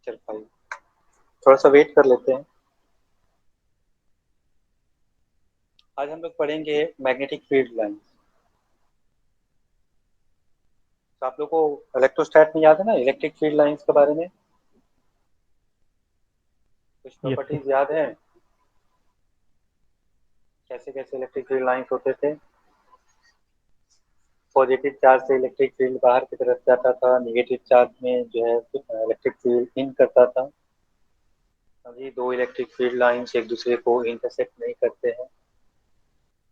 चल भाई, थोड़ा सा वेट कर लेते हैं। आज हम लोग पढ़ेंगे मैग्नेटिक फील्ड लाइन। तो आप लोग को इलेक्ट्रोस्टैट में याद है ना, इलेक्ट्रिक फील्ड लाइंस के बारे में कुछ यस सर। प्रॉपर्टीज याद है? कैसे कैसे इलेक्ट्रिक फील्ड लाइंस होते थे? पॉजिटिव चार्ज से इलेक्ट्रिक फील्ड बाहर की तरफ जाता था, निगेटिव चार्ज में जो है इलेक्ट्रिक फील्ड इन करता था। अभी दो इलेक्ट्रिक फील्ड लाइंस एक दूसरे को इंटरसेक्ट नहीं करते हैं।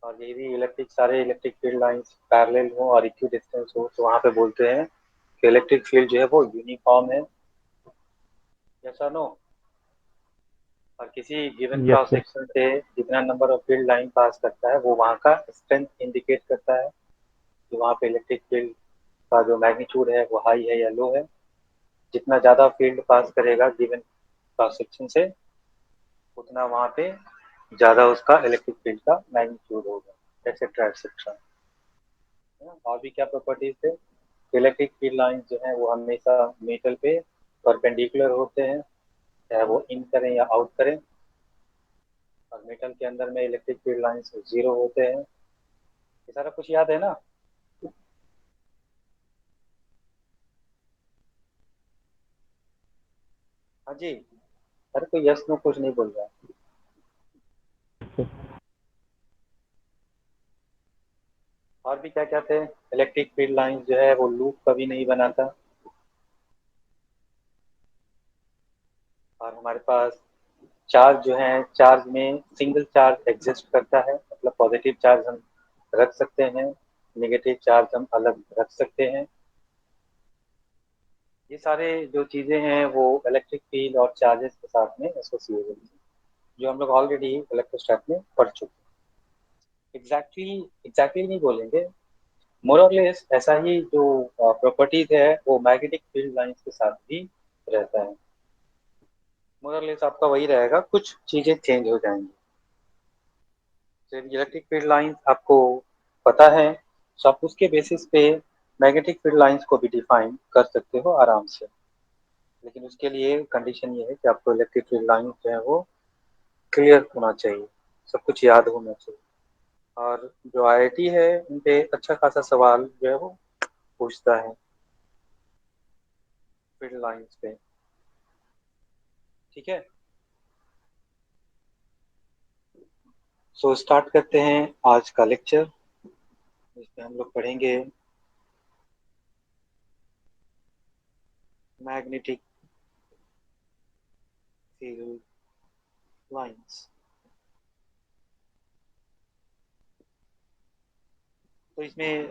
और ये भी सारे इलेक्ट्रिक फील्ड लाइंस पैरेलल हो और इक्वी डिस्टेंस हो तो वहाँ पे बोलते हैं कि इलेक्ट्रिक फील्ड जो है वो यूनिफॉर्म है। ऐसा नो। और किसी given yes cross sir. Section से जितना नंबर ऑफ फील्ड लाइन पास करता है वो वहाँ का स्ट्रेंथ इंडिकेट करता है कि वहाँ पे इलेक्ट्रिक फील्ड का जो मैग्नीट्यूड है वो हाई है या लो है। जितना ज़्यादा फील्ड पास करेगा गिवन क्रॉस सेक्शन से उतना वहाँ पे ज़्यादा उसका इलेक्ट्रिक फील्ड का मैग्नीट्यूड होगा, एक्सेट्रा एक्सेट्रा। और भी क्या प्रॉपर्टीज थे? इलेक्ट्रिक फील्ड लाइन जो है वो हमेशा मेटल पे परपेंडिकुलर होते हैं, चाहे वो इन करें या आउट करें। और मेटल के अंदर में इलेक्ट्रिक फील्ड लाइंस जीरो होते हैं। ये सारा कुछ याद है ना? हाँ जी। अरे कोई यस नो कुछ नहीं बोल रहा है। और भी क्या क्या थे? इलेक्ट्रिक फील्ड लाइंस जो है वो लूप कभी नहीं बनाता। और हमारे पास चार्ज जो है, चार्ज में सिंगल चार्ज एग्जिस्ट करता है, मतलब पॉजिटिव चार्ज हम रख सकते हैं, नेगेटिव चार्ज हम अलग रख सकते हैं। ये सारे जो चीजें हैं वो इलेक्ट्रिक फील्ड और चार्जेस के साथ में एसोसिएटेड हैं, जो हम लोग ऑलरेडी इलेक्ट्रोस्टैट में पढ़ चुके हैं। एग्जैक्टली नहीं बोलेंगे, मोर और लेस ऐसा ही जो प्रॉपर्टीज है वो मैग्नेटिक फील्ड लाइंस के साथ भी रहता है। मोर और लेस आपका वही रहेगा, कुछ चीजें चेंज हो जाएंगी। तो इलेक्ट्रिक फील्ड लाइंस आपको पता है तो आप उसके बेसिस पे मैग्नेटिक फील्ड लाइंस को भी डिफाइन कर सकते हो आराम से। लेकिन उसके लिए कंडीशन ये है कि आपको इलेक्ट्रिक फील्ड लाइंस जो है वो क्लियर होना चाहिए, सब कुछ याद होना चाहिए। और जो आईआईटी है उन पे अच्छा खासा सवाल जो है वो पूछता है फील्ड लाइंस पे। ठीक है, सो स्टार्ट करते हैं आज का लेक्चर, जिसमें हम लोग पढ़ेंगे मैग्नेटिक फील्ड लाइंस। तो इसमें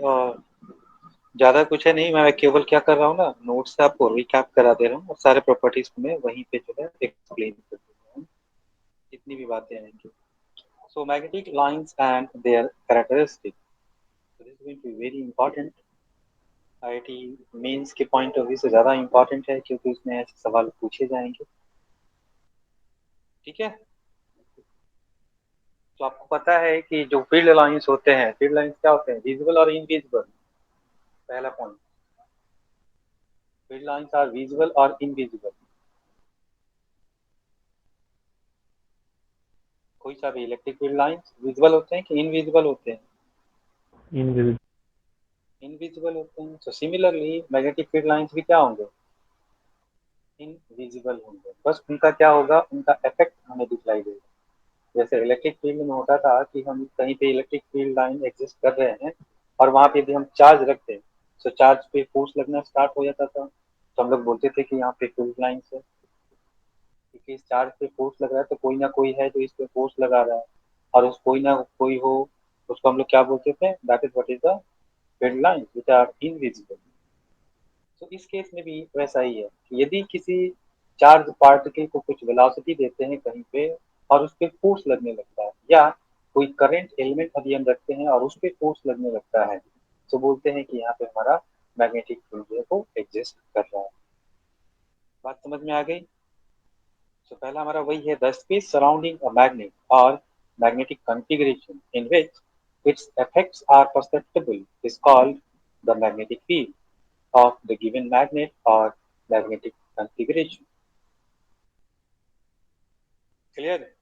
ज्यादा कुछ है नहीं, मैं केवल क्या कर रहा हूँ ना, नोट्स से आपको रिकैप करा दे रहा हूँ और सारे प्रॉपर्टीज को मैं वहीं पे जो है एक्सप्लेन कर दे रहा हूँ, जितनी भी बातें आएंगी। So magnetic lines and their characteristic, this will be very important. IIT mains के पॉइंट ऑफ व्यू से ज्यादा इंपॉर्टेंट है क्योंकि उसमें ऐसे सवाल पूछे जाएंगे। ठीक है, तो आपको पता है कि जो फील्ड लाइंस होते हैं, फील्ड लाइंस क्या होते हैं, विजिबल और इनविजिबल। पहला point, field lines are visible और इनविजिबल। कोई सा भी इलेक्ट्रिक फील्ड लाइंस विजिबल होते हैं कि इनविजिबल होते हैं? इनविजिबल। इनविजिबल होते हैं। तो सिमिलरली मैग्नेटिक फील्ड लाइंस भी क्या होंगे, इनविजिबल होंगे। बस उनका क्या होगा, उनका इफेक्ट हमें दिखलाई देगा। जैसे इलेक्ट्रिक फील्ड में होता था कि हम कहीं पे इलेक्ट्रिक फील्ड लाइन एग्जिस्ट कर रहे हैं और वहां पे यदि हम चार्ज रखते हैं तो चार्ज पे फोर्स लगना स्टार्ट हो जाता था, तो हम लोग बोलते थे कि यहाँ पे फील्ड लाइंस है, क्योंकि इस चार्ज पे फोर्स लग रहा है तो कोई ना कोई है जो इस पे फोर्स लगा रहा है। और उस कोई ना कोई हो उसको हम लोग क्या बोलते थे, that is what is the field line which are invisible. तो इस केस में भी वैसा ही है कि यदि किसी चार्ज पार्टिकल को कुछ वेलोसिटी देते हैं कहीं पे और उस पर फोर्स लगने लगता है, या कोई करंट एलिमेंट यदि हम रखते हैं और उस पर फोर्स लगने लगता है, तो बोलते हैं कि यहाँ पे हमारा मैग्नेटिक फील्ड जो है वो एग्जिस्ट कर रहा है। बात समझ में आ गई? तो पहला हमारा वही है, the space surrounding a magnet और magnetic configuration in which its effects are perceptible is called the magnetic field of the given magnet or magnetic configuration. Clear.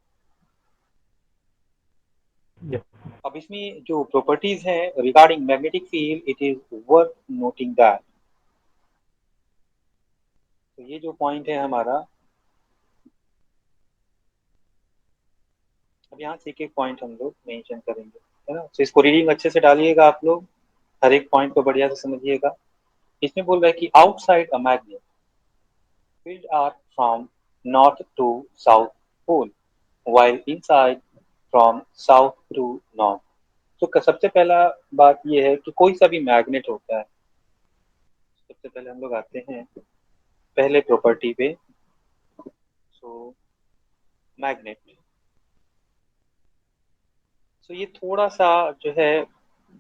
Yes. अब इसमें जो प्रॉपर्टीज हैं regarding magnetic field, it is worth noting that. तो ये जो point है हमारा, अब यहाँ से एक एक पॉइंट हम लोग मेंशन करेंगे, है ना। तो इसको रीडिंग अच्छे से डालिएगा आप लोग, हर एक पॉइंट को बढ़िया से समझिएगा। इसमें बोल रहा है कि outside a magnet field are from north to south pole, while inside from south to north। तो सबसे पहला बात ये है कि कोई सा भी मैग्नेट होता है, सबसे पहले हम लोग आते हैं पहले प्रॉपर्टी पे। सो मैग्नेट, सो ये थोड़ा सा जो है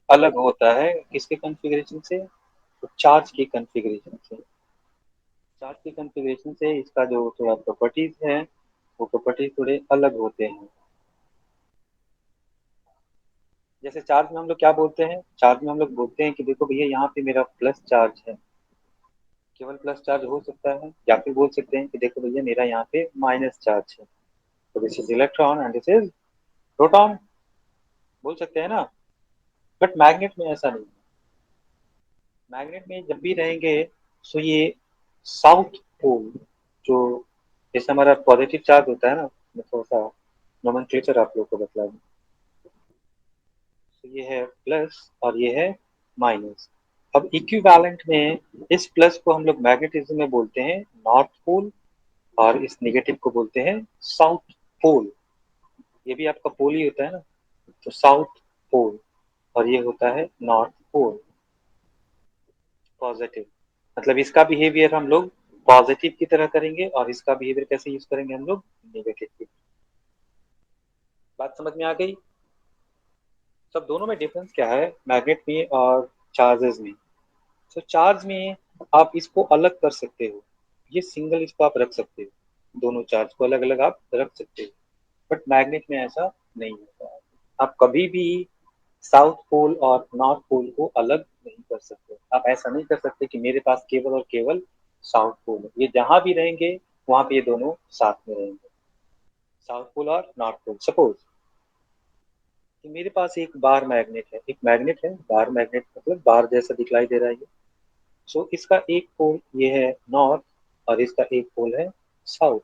अलग होता है किसके कॉन्फ़िगरेशन से, तो चार्ज के कॉन्फ़िगरेशन से। चार्ज के कॉन्फ़िगरेशन से इसका जो थोड़ा प्रॉपर्टीज है, वो प्रॉपर्टीज थोड़े अलग होते हैं। जैसे चार्ज में हम लोग क्या बोलते हैं, चार्ज में हम लोग बोलते हैं कि देखो भैया यहाँ पे मेरा प्लस चार्ज है, केवल प्लस चार्ज हो सकता है, या फिर बोल सकते हैं कि देखो भैया मेरा यहाँ पे माइनस चार्ज है, तो this is electron and this is proton, बोल सकते हैं ना। बट मैग्नेट में ऐसा नहीं। मैग्नेट में जब भी रहेंगे, सो ये साउथ पोल, जो जैसे हमारा पॉजिटिव चार्ज होता है ना, मैं थोड़ा सा नोमेनक्लेचर आप लोग को बतला दूं। तो ये है प्लस और ये है माइनस। अब इक्विवेलेंट में इस प्लस को हम लोग मैग्नेटिज्म में बोलते हैं नॉर्थ पोल, और इस नेगेटिव को बोलते हैं साउथ पोल। ये भी आपका पोल ही होता है ना, तो साउथ पोल, और ये होता है नॉर्थ पोल। पॉजिटिव मतलब इसका बिहेवियर हम लोग पॉजिटिव की तरह करेंगे, और इसका बिहेवियर कैसे यूज करेंगे हम लोग, नेगेटिव की। बात समझ में आ गई। सब दोनों में डिफरेंस क्या है मैग्नेट में और चार्जेस में। तो चार्ज में आप इसको अलग कर सकते हो, ये सिंगल इसको आप रख सकते हो, दोनों चार्ज को अलग अलग आप रख सकते हो। बट मैग्नेट में ऐसा नहीं होता है। आप कभी भी साउथ पोल और नॉर्थ पोल को अलग नहीं कर सकते। आप ऐसा नहीं कर सकते कि मेरे पास केवल और केवल साउथ पोल है, ये जहां भी रहेंगे वहां पे ये दोनों साथ में रहेंगे, साउथ पोल और नॉर्थ पोल। सपोज कि मेरे पास एक बार मैग्नेट है, एक मैग्नेट है बार, मैग्नेट मतलब बार जैसा दिखलाई दे रहा है ये। सो इसका एक पोल ये है नॉर्थ, और इसका एक पोल है साउथ,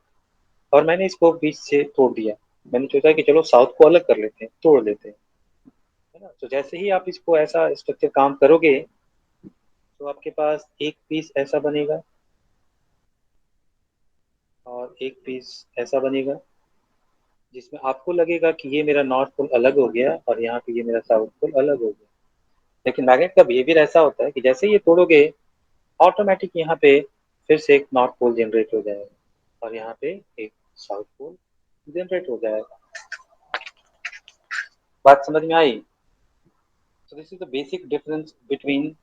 और मैंने इसको बीच से तोड़ दिया। मैंने सोचा कि चलो साउथ को अलग कर लेते हैं, तोड़ लेते हैं, है ना। तो जैसे ही आप इसको ऐसा स्ट्रक्चर काम करोगे, तो आपके पास एक पीस ऐसा बनेगा, और एक पीस ऐसा बनेगा, जिसमें आपको लगेगा कि ये मेरा नॉर्थ पोल अलग हो गया और यहाँ पे ये मेरा साउथ पोल अलग हो गया। लेकिन मैग्नेट का बिहेवियर ऐसा होता है कि जैसे ही ये तोड़ोगे, ऑटोमेटिक यहाँ पे फिर से एक नॉर्थ पोल जनरेट हो जाएगा, और यहाँ पे एक साउथ पोल जनरेट हो जाएगा। बात समझ में आई। So this is the basic difference between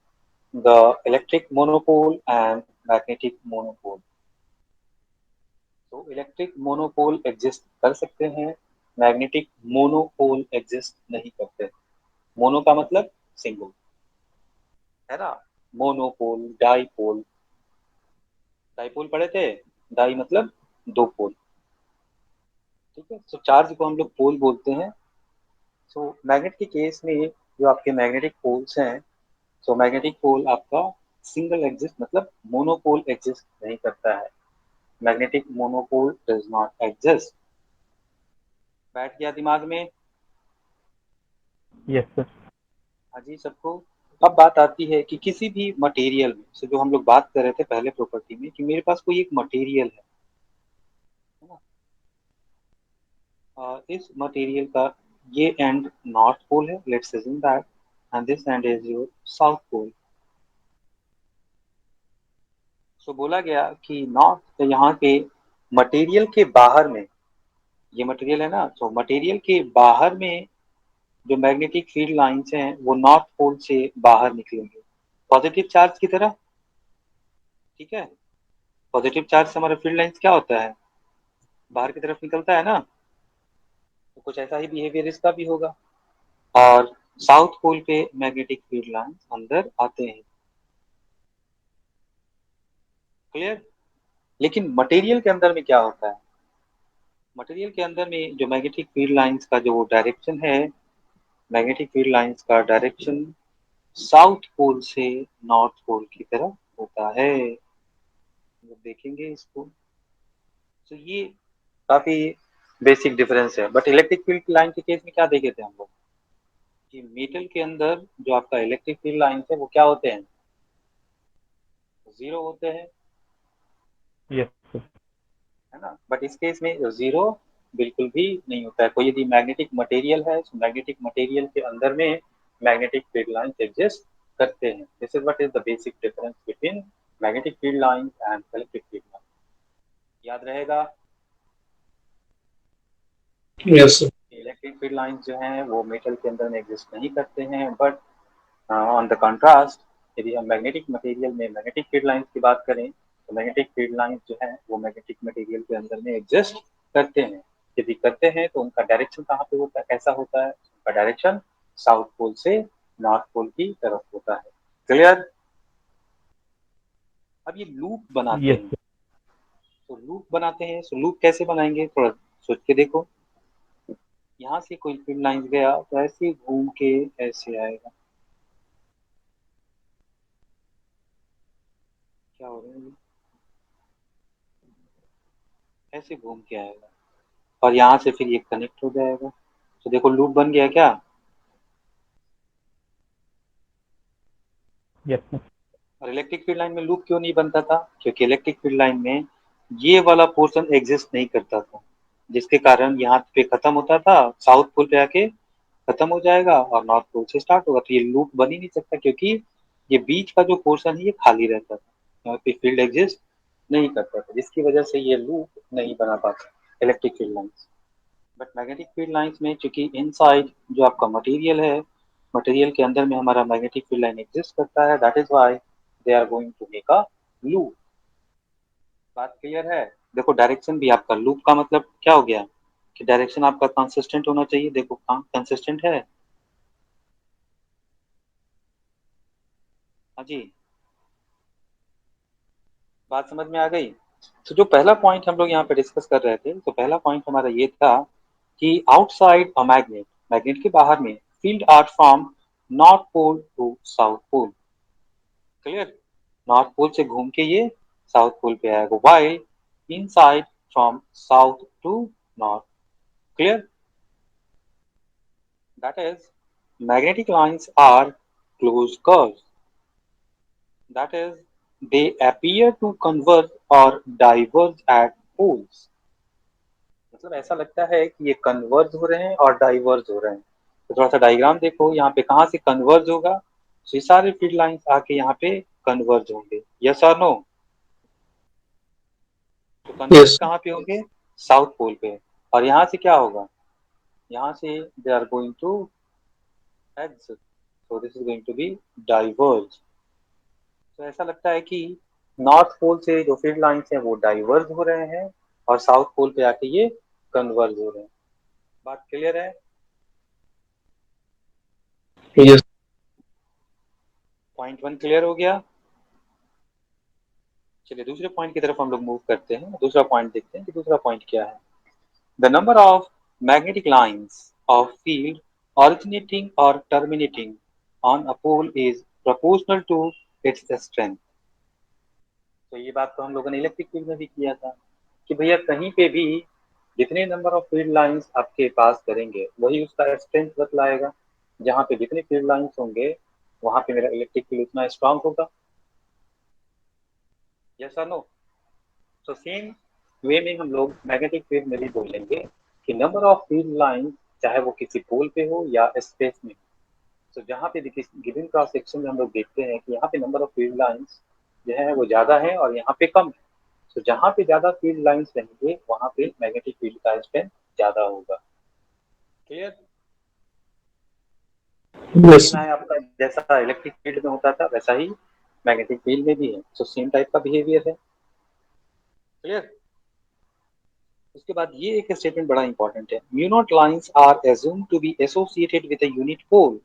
the electric monopole and magnetic monopole। तो इलेक्ट्रिक मोनोपोल एग्जिस्ट कर सकते हैं, मैग्नेटिक मोनोपोल एग्जिस्ट नहीं करते। मोनो का मतलब सिंगल, है ना। मोनोपोल, डाईपोल, डाईपोल पढ़े थे, डाई मतलब दो पोल, ठीक है। तो चार्ज को हम लोग पोल बोलते हैं। सो मैग्नेट के केस में जो आपके मैग्नेटिक पोल्स हैं, सो मैग्नेटिक पोल आपका सिंगल एग्जिस्ट मतलब मोनोपोल एग्जिस्ट नहीं करता है। Magnetic monopole does not exist. बैठ गया दिमाग में। Yes, sir. हाँ जी सबको। अब बात आती है कि किसी भी मटेरियल में से, जो हम लोग बात कर रहे थे पहले प्रॉपर्टी में, कि मेरे पास कोई एक मटेरियल है ना। इस मटेरियल का ये एंड नॉर्थ पोल है, let's assume that, and this end is your south pole. So बोला गया कि नॉर्थ, तो यहाँ के मटेरियल के बाहर में, ये मटेरियल है ना, तो मटेरियल के बाहर में जो मैग्नेटिक फील्ड लाइंस हैं वो नॉर्थ पोल से बाहर निकलेंगे, पॉजिटिव चार्ज की तरह, ठीक है। पॉजिटिव चार्ज से हमारा फील्ड लाइंस क्या होता है, बाहर की तरफ निकलता है ना। तो कुछ ऐसा ही बिहेवियर इसका भी होगा, और साउथ पोल पे मैग्नेटिक फील्ड लाइंस अंदर आते हैं। क्लियर। लेकिन मटेरियल के अंदर में क्या होता है, मटेरियल के अंदर में जो मैग्नेटिक फील्ड लाइंस का जो डायरेक्शन है, मैग्नेटिक फील्ड लाइंस का डायरेक्शन साउथ पोल से नॉर्थ पोल की तरफ होता है। जब देखेंगे इसको तो ये काफी बेसिक डिफरेंस है। बट इलेक्ट्रिक फील्ड लाइन के केस में क्या देखे थे हम लोग कि मेटल के अंदर जो आपका इलेक्ट्रिक फील्ड लाइन है वो क्या होते हैं, जीरो होते हैं, Yes, sir. है ना। बट इस केस में जीरो बिल्कुल भी नहीं होता है। कोई यदि मैग्नेटिक मटेरियल है तो मैग्नेटिक मटेरियल के अंदर में मैग्नेटिक फील्ड लाइंस एग्जिस्ट करते हैं। This is what is the basic difference between magnetic field lines and electric field lines. याद रहेगा। Yes, sir. Electric field lines जो हैं वो मेटल के अंदर में एग्जिस्ट नहीं करते हैं, बट ऑन द कंट्रास्ट यदि हम मैग्नेटिक मटेरियल में मैग्नेटिक फील्ड लाइंस की बात करें तो मैग्नेटिक फील्ड लाइंस जो है वो मैग्नेटिक मटेरियल के अंदर में एग्जिस्ट करते हैं। यदि करते हैं तो उनका डायरेक्शन कहाँ पे होता है, कैसा होता है, उनका डायरेक्शन साउथ पोल से नॉर्थ पोल की तरफ होता है। क्लियर। अब ये लूप बनाते Yes, हैं, sir. तो लूप बनाते हैं तो लूप कैसे बनाएंगे थोड़ा सोच के देखो। यहाँ से कोई फील्ड लाइंस गया तो ऐसे घूम के ऐसे आएगा। क्या हो रहा है ये? ऐसे घूम के आएगा और यहाँ से फिर ये कनेक्ट हो जाएगा। तो देखो लूप बन गया क्या। Yes, sir. और इलेक्ट्रिक फील्ड लाइन में लूप क्यों नहीं बनता था, क्योंकि इलेक्ट्रिक फील्ड लाइन में ये वाला पोर्शन एग्जिस्ट नहीं करता था, जिसके कारण यहाँ पे खत्म होता था, साउथ पोल पे आके खत्म हो जाएगा और नॉर्थ पोल से स्टार्ट होगा। तो ये लूप बन ही नहीं सकता क्योंकि ये बीच का जो पोर्शन है ये खाली रहता था, यहाँ पे फील्ड एग्जिस्ट नहीं करता था, जिसकी वजह से ये लूप नहीं बना पाता electric field line. But magnetic field lines में चूंकि इनसाइड जो आपका मटेरियल है, मटेरियल के अंदर में हमारा मैग्नेटिक फील्ड लाइन एग्जिस्ट करता है, that is why they are going to make a loop. बात क्लियर है। देखो डायरेक्शन भी आपका लूप का मतलब क्या हो गया कि डायरेक्शन आपका कंसिस्टेंट होना चाहिए। देखो कंसिस्टेंट है। हाँ जी, बात समझ में आ गई। तो जो पहला पॉइंट हम लोग यहाँ पे डिस्कस कर रहे थे, तो पहला पॉइंट हमारा ये था कि आउटसाइड अ मैग्नेट, मैग्नेट के बाहर में field are from north pole to south pole. Clear. North pole से घूम के ये साउथ पोल पे आएगा, while inside from south to north. Clear. That is magnetic lines are closed curves, that is they appear to converge or diverge at poles। मतलब ऐसा लगता है कि ये कन्वर्ज हो रहे हैं और डाइवर्ज हो रहे हैं। तो थोड़ा सा डायग्राम देखो, यहाँ पे कहाँ से कन्वर्ज होगा, तो ये सारे फील्ड लाइंस आके यहाँ पे कन्वर्ज होंगे। यस और नो। तो कन्वर्ज Yes, कहाँ पे होंगे, साउथ पोल पे। और यहाँ से क्या होगा, यहाँ से they are going to exit, so this is going to be diverge। तो ऐसा लगता है कि नॉर्थ पोल से जो फील्ड लाइंस हैं वो डाइवर्ज हो रहे हैं और साउथ पोल पे आके ये कन्वर्ज हो रहे हैं। बात क्लियर है। yes, पॉइंट वन क्लियर हो गया। चलिए दूसरे पॉइंट की तरफ हम लोग मूव करते हैं। दूसरा पॉइंट देखते हैं कि दूसरा पॉइंट क्या है। The number of magnetic lines of field originating or terminating on a pole is proportional to its strength। तो ये बात तो हम लोगों ने इलेक्ट्रिक फील्ड में भी किया था कि भैया कहीं पे भी जितने नंबर ऑफ फील्ड लाइंस आपके पास करेंगे वही उसका स्ट्रेंथ बतलाएगा। जहाँ पे जितने फील्ड लाइंस होंगे वहां पे मेरा इलेक्ट्रिक फील्ड उतना स्ट्रांग होगा। यस और नो। तो सेम वे में हम लोग मैग्नेटिक फील्ड में भी बोलेंगे कि नंबर ऑफ फील्ड लाइन चाहे वो किसी पोल पे हो या स्पेस में। तो जहाँ पे गिवन क्रॉस सेक्शन में हम लोग देखते हैं कि यहाँ पे नंबर ऑफ फील्ड लाइंस जो है वो ज्यादा है और यहाँ पे कम है। तो जहाँ पे ज्यादा फील्ड लाइंस रहेंगे वहाँ पे मैग्नेटिक फील्ड का स्ट्रेंथ ज्यादा होगा। क्लियर। समझ yes, में आया आपका। जैसा इलेक्ट्रिक फील्ड में होता था वैसा ही मैग्नेटिक फील्ड में भी है, तो सेम टाइप का बिहेवियर है। क्लियर। उसके बाद ये एक स्टेटमेंट बड़ा इंपॉर्टेंट है, mu naught lines are assumed to be associated with a unit pole.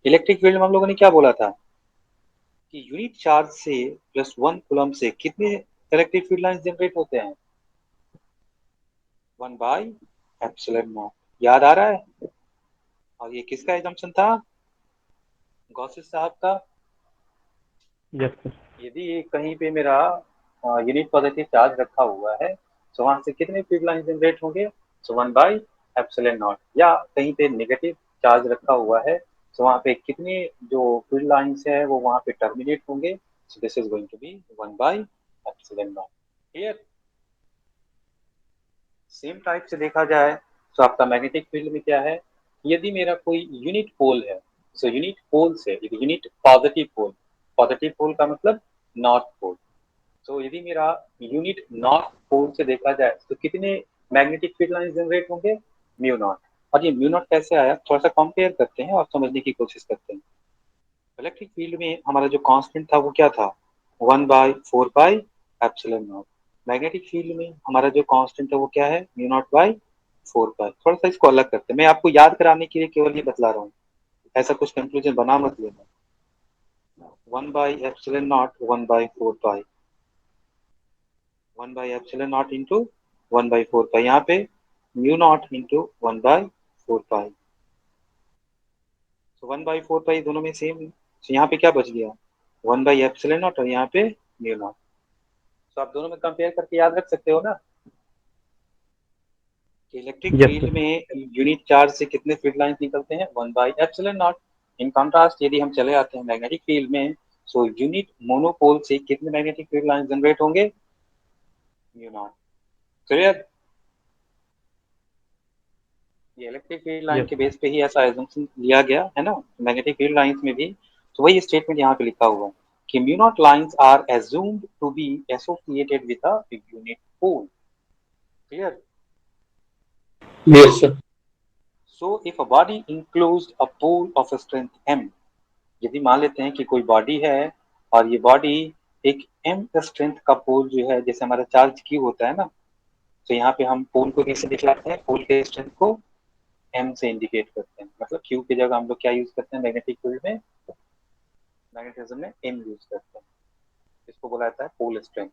Electric field में हम लोगों ने क्या बोला था कि यूनिट चार्ज से +1 कूलम से कितने इलेक्ट्रिक फील्ड लाइंस जनरेट होते हैं, 1/ε0। याद आ रहा है? और ये किसका एजम्पशन था? गॉसेस साहब का। Yes sir. यदि कहीं पे मेरा यूनिट पॉजिटिव चार्ज रखा हुआ है तो वहां से कितने फील्ड लाइन जनरेट होंगे? सो 1/ε0। या कहीं पे नेगेटिव चार्ज रखा हुआ है तो वहां पे कितने जो फील्ड लाइंस है वो वहां पे टर्मिनेट होंगे? So this is going to be 1/ε0। Clear? Same type से देखा जाए तो आपका मैग्नेटिक फील्ड में क्या है? यदि मेरा कोई यूनिट पोल है, सो यूनिट पोल से यदि यूनिट पॉजिटिव पोल का मतलब नॉर्थ पोल। तो यदि मेरा यूनिट नॉर्थ पोल से देखा जाए तो कितने मैग्नेटिक फील्ड लाइन जनरेट होंगे? Mu naught. और ये म्यू नॉट कैसे आया, थोड़ा सा कंपेयर करते हैं और समझने की कोशिश करते हैं। इलेक्ट्रिक फील्ड में हमारा जो कांस्टेंट था वो क्या था? 1/4 pi epsilon not. Magnetic field में हमारा जो कांस्टेंट है वो क्या है? म्यू नॉट/4 पाई। थोड़ा सा इसको अलग करते हैं, मैं आपको याद कराने के लिए केवल ये बतला रहा हूँ, ऐसा कुछ कंक्लूजन बना मत लेना। 1/ε0 1/4 पाई, 1/ε0 इंटू 1/4 पाई, यहाँ पे म्यू नॉट इंटू 1/4 पाई। तो 1/4 पाई दोनों में सेम है, तो यहाँ पे क्या बच गया? 1/ε0 और यहाँ पे म्यू नॉट। तो आप दोनों में कंपेयर करके याद रख सकते हो ना कि इलेक्ट्रिक यस फील्ड सर। में यूनिट चार्ज से कितने फील्ड लाइन निकलते हैं? 1/ε0। इन कॉन्ट्रास्ट यदि हम चले आते हैं मैग्नेटिक फील्ड में, सो यूनिट मोनोपोल से कितने मैग्नेटिक फील्ड लाइन जनरेट होंगे? Mu naught. क्लियर? ये इलेक्ट्रिक फील्ड लाइन यस के बेस पे ही ऐसा एजम्पशन लिया गया है ना मैग्नेटिक फील्ड लाइंस में भी। तो वही स्टेटमेंट यहाँ पे लिखा हुआ है कि mu naught lines are assumed to be associated with a unit pole. Clear? Yes sir. So if a body enclosed a pole of strength m, यदि मान लेते हैं कि कोई बॉडी है और ये बॉडी एक m स्ट्रेंथ का पोल जो है, जैसे हमारा चार्ज क्यू होता है ना, तो यहाँ पे हम पोल को कैसे दिखलाते हैं? पोल के स्ट्रेंथ को m से इंडिकेट करते हैं, मतलब क्यू की जगह हम लोग क्या यूज करते हैं मैग्नेटिक फील्ड में? मैग्नेटिज्म में m यूज करते हैं। इसको बोला जाता है पोल स्ट्रेंथ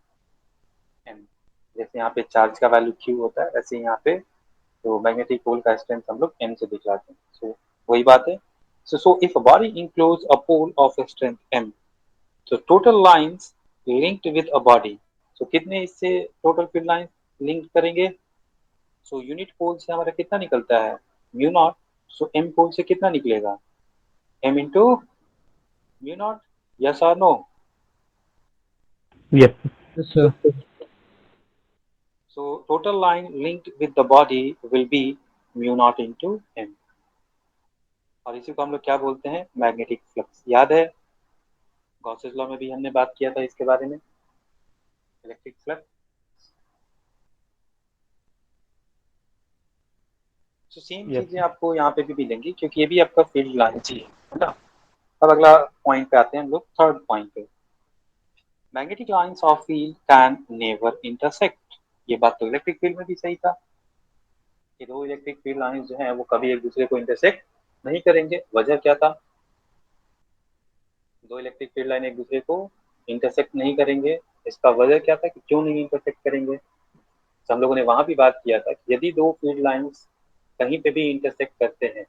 m। जैसे यहाँ पे चार्ज का वैल्यू q होता है, ऐसे यहाँ पे तो मैग्नेटिक पोल का स्ट्रेंथ हम लोग m से दिखलाते हैं। सो वही बात है। So if a body enclose a pole of strength m, तो total lines linked with a body, तो कितने इससे टोटल फील्ड लाइन लिंक करेंगे? सो यूनिट पोल से हमारा कितना निकलता है? Mu naught. So m pole से कितना निकलेगा? m into mu naught. Yes और no? Yes sir. So total line linked with the body will be mu naught into m। और इसी को हम लोग क्या बोलते हैं? Magnetic flux. याद है गॉसेस लॉ में भी हमने बात किया था इसके बारे में, इलेक्ट्रिक फ्लक्स। तो सेम यस चीजें आपको यहाँ पे भी मिलेंगी क्योंकि ये भी आपका फील्ड लाइन ही है ना। अब अगला पॉइंट पे आते हैं हम लोग, थर्ड पॉइंट पे। Magnetic lines of field can never intersect. ये बात तो इलेक्ट्रिक फील्ड में भी सही था कि दो इलेक्ट्रिक फील्ड लाइंस जो है वो कभी एक दूसरे को इंटरसेक्ट नहीं करेंगे। वजह क्या था? दो इलेक्ट्रिक फील्ड लाइन एक दूसरे को इंटरसेक्ट नहीं करेंगे, इसका वजह क्या था कि क्यों नहीं इंटरसेक्ट करेंगे? तो हम लोगों ने वहां भी बात किया था कि यदि दो फील्ड लाइंस कहीं पे भी इंटरसेक्ट करते हैं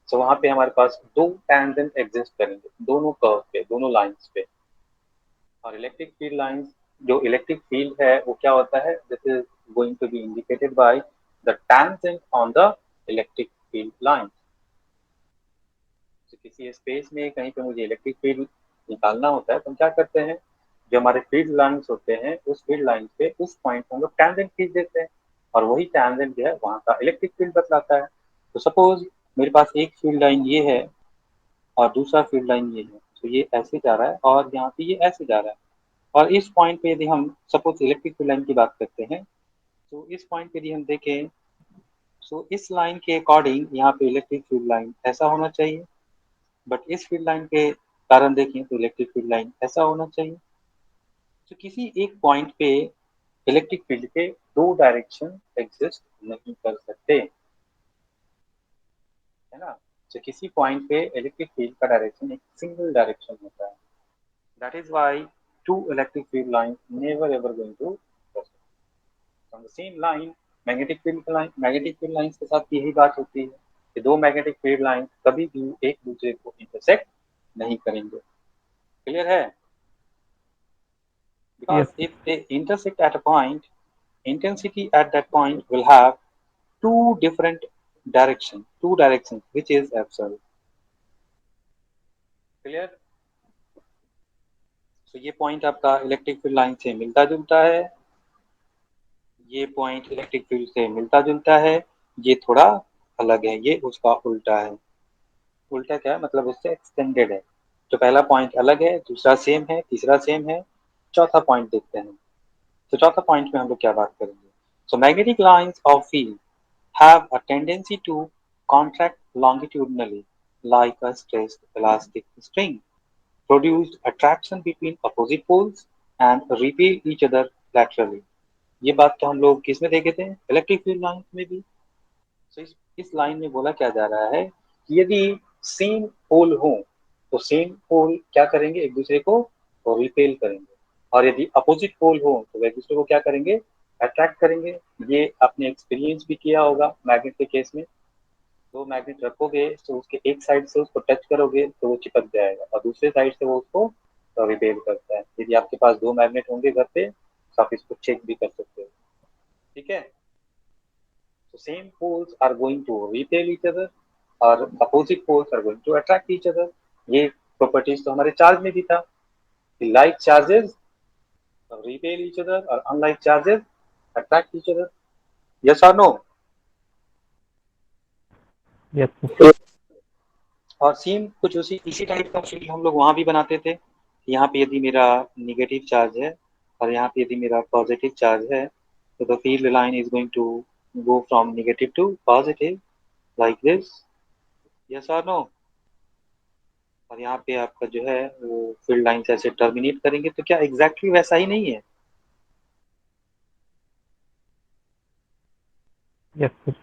तो वहां पे हमारे पास दो टैंजेंट एग्जिस्ट करेंगे, दोनों कर्व पे, दोनों लाइंस पे। और इलेक्ट्रिक फील्ड लाइंस, जो इलेक्ट्रिक फील्ड है वो क्या होता है? This is going to be indicated by the tangent on the electric field line. तो किसी स्पेस में कहीं पे मुझे इलेक्ट्रिक फील्ड निकालना होता है तो हम क्या करते हैं? जो हमारे फील्ड लाइंस होते हैं उस फील्ड लाइन पे उस पॉइंट पे हम लोग टैंजेंट खींच देते हैं, और वही टैंजेंट जो है वहाँ का इलेक्ट्रिक फील्ड बतलाता है। तो सपोज मेरे पास एक फील्ड लाइन ये है और दूसरा फील्ड लाइन ये है, तो ये ऐसे जा रहा है और यहाँ पे ये ऐसे जा रहा है। और इस पॉइंट पे यदि हम सपोज इलेक्ट्रिक फील्ड लाइन की बात करते हैं, तो इस पॉइंट पे यदि हम देखें, तो इस लाइन के अकॉर्डिंग यहाँ पे इलेक्ट्रिक फील्ड लाइन ऐसा होना चाहिए, बट इस फील्ड लाइन के कारण देखें तो इलेक्ट्रिक फील्ड लाइन ऐसा होना चाहिए। तो किसी एक पॉइंट पे इलेक्ट्रिक फील्ड के दो डायरेक्शन एग्जिस्ट नहीं कर सकते, है ना। तो किसी पॉइंट पे इलेक्ट्रिक फील्ड का डायरेक्शन एक सिंगल डायरेक्शन होता है। That is why two electric field lines never ever going to cross from the same line. Magnetic field lines के साथ यही बात होती है कि दो मैग्नेटिक फील्ड लाइंस कभी भी एक दूसरे को इंटरसेक्ट नहीं करेंगे। क्लियर है? Yes. Because if they intersect at a point, intensity at that point will have two directions, which is absurd. Clear? तो ये पॉइंट आपका इलेक्ट्रिक फील्ड लाइन से मिलता जुलता है, ये पॉइंट इलेक्ट्रिक फील्ड से मिलता जुलता है, ये थोड़ा अलग है, ये उसका उल्टा है। उल्टा क्या है? मतलब उससे एक्सटेंडेड है। तो पहला पॉइंट अलग है, दूसरा सेम है, तीसरा सेम है, चौथा पॉइंट देखते हैं। तो चौथा पॉइंट में हम लोग क्या बात करेंगे? सो magnetic lines of field have a tendency to contract longitudinally like a stressed elastic string, produce attraction between opposite poles and repel each other laterally. ये बात तो हम लोग किस में देखे थे? इलेक्ट्रिक फील्ड लाइन में भी। तो इस लाइन में बोला क्या जा रहा है कि यदि सेम पोल हो तो सेम पोल क्या करेंगे? एक दूसरे को रिपेल करेंगे, और यदि अपोजिट पोल हो तो एक दूसरे को क्या करेंगे? अट्रैक्ट करेंगे। ये आपने एक्सपीरियंस भी किया होगा मैग्नेट के केस में। तो मैग्नेट रखोगे तो उसके एक साइड से उसको टच करोगे तो वो चिपक जाएगा, और दूसरे साइड से वो उसको रिपेल करता है। यदि आपके पास दो मैग्नेट होंगे घर पे तो आप इसको चेक भी कर सकते हो। ठीक है? So same poles are going to repel each other और opposite poles are going to attract each other। ये प्रॉपर्टीज तो हमारे चार्ज में भी था कि like charges repel each other और unlike charges attract each other। yes or no? Yes, sir. और सेम कुछ उसी इसी टाइप का फील्ड हम लोग वहां भी बनाते थे। यहाँ पे यदि मेरा निगेटिव चार्ज है और यहाँ पे यदि मेरा पॉजिटिव चार्ज है तो the field line is going to go from negative to positive like this. Yes और नो? और यहाँ पे आपका जो है वो फील्ड लाइन से ऐसे टर्मिनेट करेंगे, तो क्या एग्जैक्टली वैसा ही नहीं है? Yes, sir.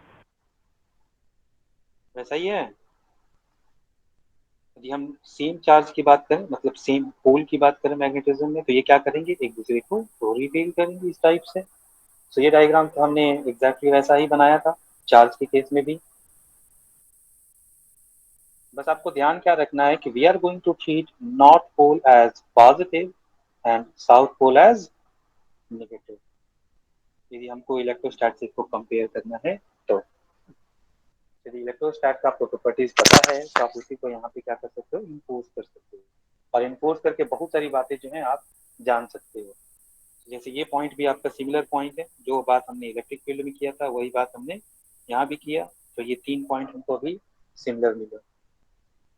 वैसा ही है। यदि हम सेम चार्ज की बात करें, मतलब सेम पोल की बात करें मैग्नेटिज्म में, तो ये क्या करेंगे? एक दूसरे को रिपेल करेंगे इस टाइप से। तो ये डायग्राम तो हमने एग्जैक्टली वैसा ही बनाया था चार्ज के केस में भी। बस आपको ध्यान क्या रखना है कि we are going to treat north pole as positive and south pole as negative, यदि हमको इलेक्ट्रोस्टैटिक को कंपेयर करना है तो। यदि इलेक्ट्रोस्टैट का आपको प्रॉपर्टीज पता है तो आप उसी को यहाँ पे क्या कर सकते हो? इम्पोज कर सकते हो, और इम्पोज करके बहुत सारी बातें जो है आप जान सकते हो। जैसे ये पॉइंट भी आपका सिमिलर पॉइंट है, जो बात हमने इलेक्ट्रिक फील्ड में किया था वही बात हमने यहाँ भी किया। तो ये तीन पॉइंट हमको अभी सिमिलर मिला।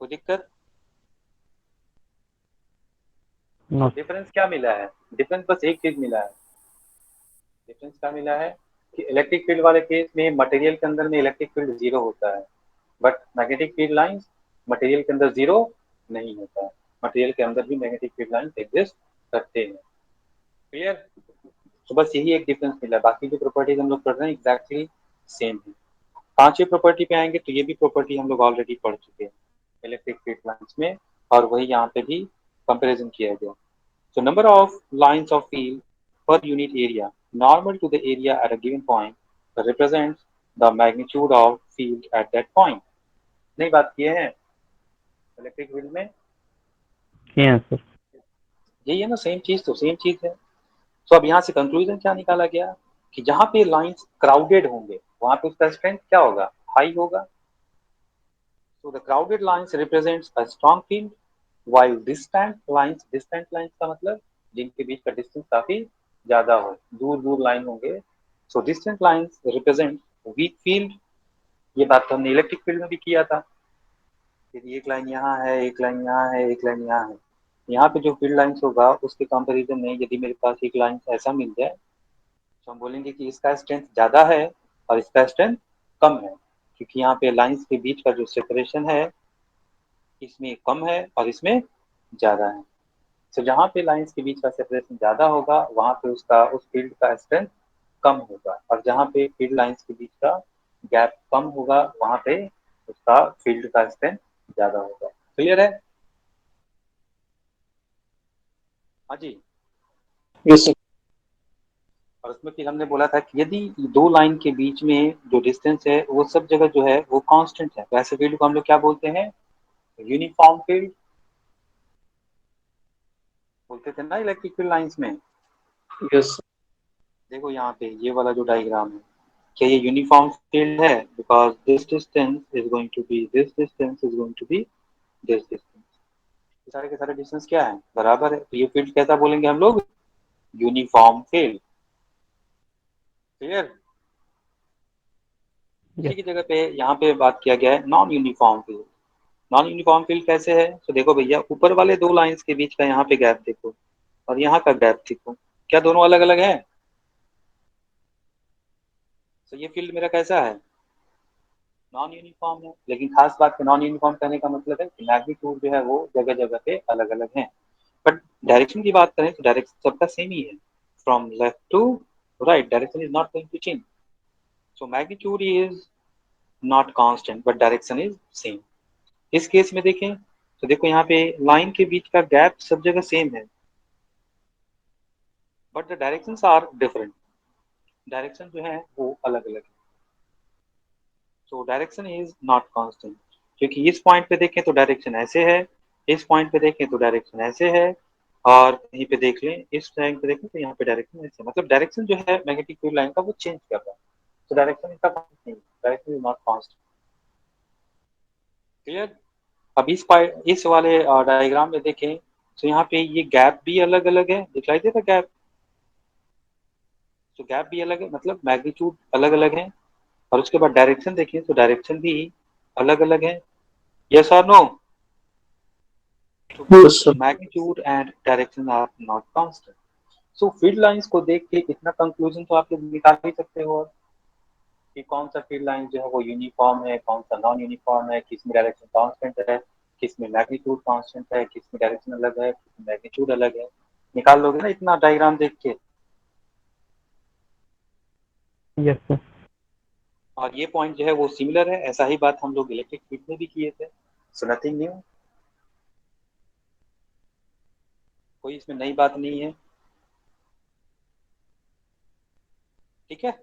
कोई दिक्कत? No, अब डिफरेंस क्या मिला है? डिफरेंस बस एक चीज मिला है। डिफरेंस क्या मिला है कि इलेक्ट्रिक फील्ड वाले केस में मटेरियल के अंदर में इलेक्ट्रिक फील्ड जीरो होता है, but magnetic field lines material के अंदर जीरो नहीं होता है। मटेरियल के अंदर भी मैग्नेटिक फील्ड लाइंस एग्जिस्ट करते हैं। क्लियर? तो बस यही एक डिफरेंस मिला है, बाकी जो प्रॉपर्टीज हम लोग पढ़ रहे हैं एग्जैक्टली सेम है। पांचवी प्रॉपर्टी पे आएंगे तो ये भी प्रॉपर्टी हम लोग ऑलरेडी पढ़ चुके हैं इलेक्ट्रिक फील्ड लाइंस में, और वही यहाँ पे भी कंपेरिजन किया गया। So number of lines of field per unit area normal to the area at a given point represents the magnitude of field at that point। नहीं बात किए हैं इलेक्ट्रिक फील्ड में? yes, sir. यही है ना, सेम चीज तो सेम चीज है। तो अब यहाँ से कंक्लूजन क्या निकाला गया कि जहाँ पे लाइंस क्राउडेड होंगे वहां पे उसका स्ट्रेंथ क्या होगा? हाई होगा। So the crowded lines represents a strong field while distant lines का मतलब जिनके बीच का डिस्टेंस काफी ज्यादा हो, दूर दूर लाइन होंगे। So distant lines represent weak field. ये बात तो हमने इलेक्ट्रिक फील्ड में भी किया था। यदि एक लाइन यहाँ है, एक लाइन यहाँ है, एक लाइन यहाँ है, यहाँ पे जो फील्ड लाइंस होगा उसके कंपैरिजन में यदि मेरे पास एक लाइन ऐसा मिल जाए तो हम बोलेंगे कि इसका स्ट्रेंथ ज्यादा है और इसका स्ट्रेंथ कम है, क्योंकि यहाँ पे लाइंस के बीच का जो सेपरेशन है इसमें कम है और इसमें ज्यादा है। तो जहाँ पे लाइंस के बीच का सेपरेशन ज्यादा होगा वहां पे उसका उस फील्ड का स्ट्रेंथ कम होगा, और जहाँ पे फील्ड लाइंस के बीच का गैप कम होगा वहां पे उसका फील्ड का स्ट्रेंथ ज्यादा होगा। क्लियर है? हाँ जी। Yes, sir. और उसमें फिर हमने बोला था कि यदि दो लाइन के बीच में जो डिस्टेंस है वो सब जगह जो है वो कांस्टेंट है, तो ऐसे फील्ड को हम लोग क्या बोलते हैं? यूनिफॉर्म फील्ड बोलते थे ना इलेक्ट्रिक फील्ड लाइंस में। यस देखो यहाँ पे ये वाला जो डायग्राम है, क्या ये यूनिफॉर्म फील्ड है? Because this distance is going to be this distance is going to be this distance. सारे के सारे डिस्टेंस क्या है? बराबर है, तो ये फील्ड कैसा बोलेंगे हम लोग? Uniform field. क्लियर? इसी यस की जगह पे यहाँ पे बात किया गया है non uniform field. Non uniform field कैसे है? तो देखो भैया, ऊपर वाले दो लाइंस के बीच का यहाँ पे गैप देखो और यहाँ का गैप देखो, क्या दोनों अलग अलग है? तो ये फील्ड मेरा कैसा है? नॉन यूनिफॉर्म है। लेकिन खास बात है, नॉन यूनिफॉर्म कहने का मतलब है कि मैग्नीट्यूड जो है वो जगह जगह पे अलग अलग है। बट डायरेक्शन की बात करें तो डायरेक्शन सबका सेम ही है, from left to right direction is not going to change. So magnitude is not constant but direction is same. इस केस में देखें तो देखो यहाँ पे लाइन के बीच का गैप सब जगह सेम है, but the directions are different. Direction जो है वो अलग अलग है। So direction is not constant, क्योंकि इस पॉइंट पे देखें तो डायरेक्शन ऐसे है, इस पॉइंट पे देखें तो डायरेक्शन ऐसे है, और कहीं पे देख लें इस टाइम पे देखें तो यहाँ पे डायरेक्शन ऐसे, मतलब डायरेक्शन जो है मैग्नेटिक फील्ड लाइन का वो चेंज कर रहा है। तो डायरेक्शन इसका कांस्टेंट नहीं, direction is not constant. Clear? अब इस वाले डायग्राम में देखें तो यहाँ पे ये गैप भी अलग अलग है, दिखाई देता गैप? तो गैप भी अलग है, मतलब मैग्नीट्यूड अलग अलग है। और उसके बाद डायरेक्शन देखें तो डायरेक्शन भी अलग अलग है। यस और नो? तो yes sir magnitude and direction are not constant. So field lines को देख के इतना कंक्लूजन तो आप लोग निकाल ही सकते हो कि कौन सा फील्ड लाइन जो है वो यूनिफॉर्म है, कौन सा नॉन यूनिफॉर्म है, किस में डायरेक्शन कांस्टेंट है, किस में मैग्नीट्यूड कांस्टेंट है, किस में डायरेक्शन अलग है, किस में मैग्नीट्यूड अलग है। निकाल लोगे ना इतना डायग्राम देख के? यस सर और ये पॉइंट जो है वो सिमिलर है, ऐसा ही बात हम लोग इलेक्ट्रिक फील्ड में भी किए थे। सो नथिंग न्यू, कोई इसमें नई बात नहीं है। ठीक है?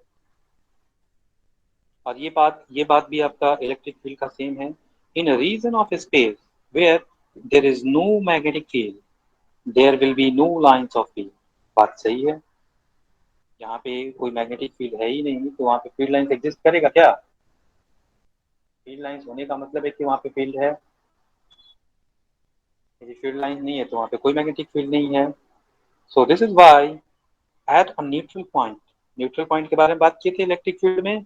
और ये बात भी आपका इलेक्ट्रिक फील्ड का सेम है। In a region of space where there is no magnetic field there will be no lines of field. बात सही है। यहाँ पे कोई मैग्नेटिक फील्ड है ही नहीं तो वहाँ पे फील्ड लाइंस एग्जिस्ट करेगा क्या? फील्ड लाइंस होने का मतलब है कि वहाँ पे फील्ड है। यदि फील्ड लाइन नहीं है तो वहाँ पे कोई मैग्नेटिक फील्ड नहीं है। So this is why at a neutral point, neutral point के बारे में बात की थी इलेक्ट्रिक फील्ड में।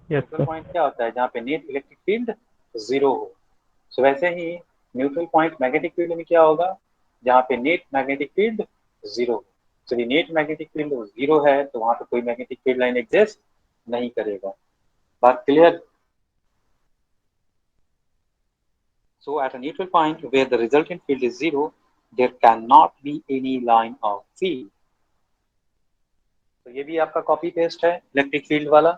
यस न्यूट्रल सर पॉइंट क्या होता है? जहाँ पे नेट इलेक्ट्रिक फील्ड जीरो हो। सो वैसे ही न्यूट्रल पॉइंट मैग्नेटिक फील्ड में क्या होगा? जहाँ पे नेट मैग्नेटिक फील्ड जीरो हो। तो यदि नेट मैग्नेटिक फील्ड जीरो है तो वहाँ पे कोई मैग्नेटिक फील्ड लाइन एग्जिस्ट नहीं करेगा। बात clear? So at a neutral point where the resultant field is zero, there cannot be any line of field. तो ये भी आपका कॉपी पेस्ट है इलेक्ट्रिक फील्ड वाला।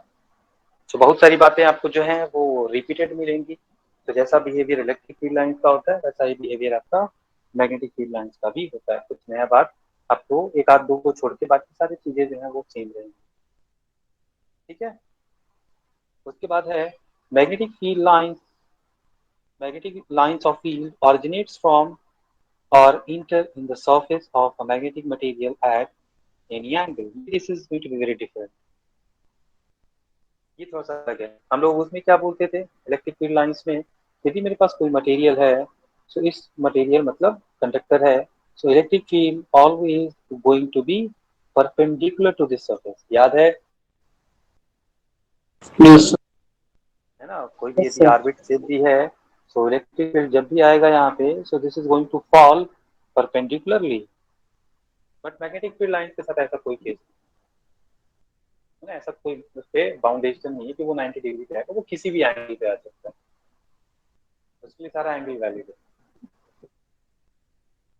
तो बहुत सारी बातें आपको जो है वो रिपीटेड मिलेंगी। तो जैसा बिहेवियर इलेक्ट्रिक फील्ड लाइंस का होता है वैसा ही बिहेवियर आपका मैग्नेटिक फील्ड लाइंस का भी होता है। कुछ नया बात आपको एक आध दो को छोड़ के बाकी सारी चीजें जो है वो सेम रहेंगी। ठीक है? उसके बाद है magnetic field lines. Magnetic lines of field originates from or enter in the surface of a magnetic material at any angle. This is going to be very different. ये थोड़ा सा अलग है। हम लोग उसमें क्या बोलते थे इलेक्ट्रिक फील्ड लाइंस में? यदि मेरे पास कोई मटेरियल है, तो इस मटेरियल मतलब कंडक्टर है, so electric field always going to be perpendicular to this surface. याद यस है ना? कोई भी यदि सर ऑर्बिट शेप भी है, सो इलेक्ट्रिक फील्ड जब भी आएगा यहाँ पे, so this is going to fall perpendicularly. But magnetic field line के साथ ऐसा कोई केस है ना, ऐसा कोई उस पे बाउंडेशन नहीं है कि वो 90 डिग्री पे है, तो वो किसी भी एंगल पे आ सकता है। उसके लिए सारा एंगल वैलिड है।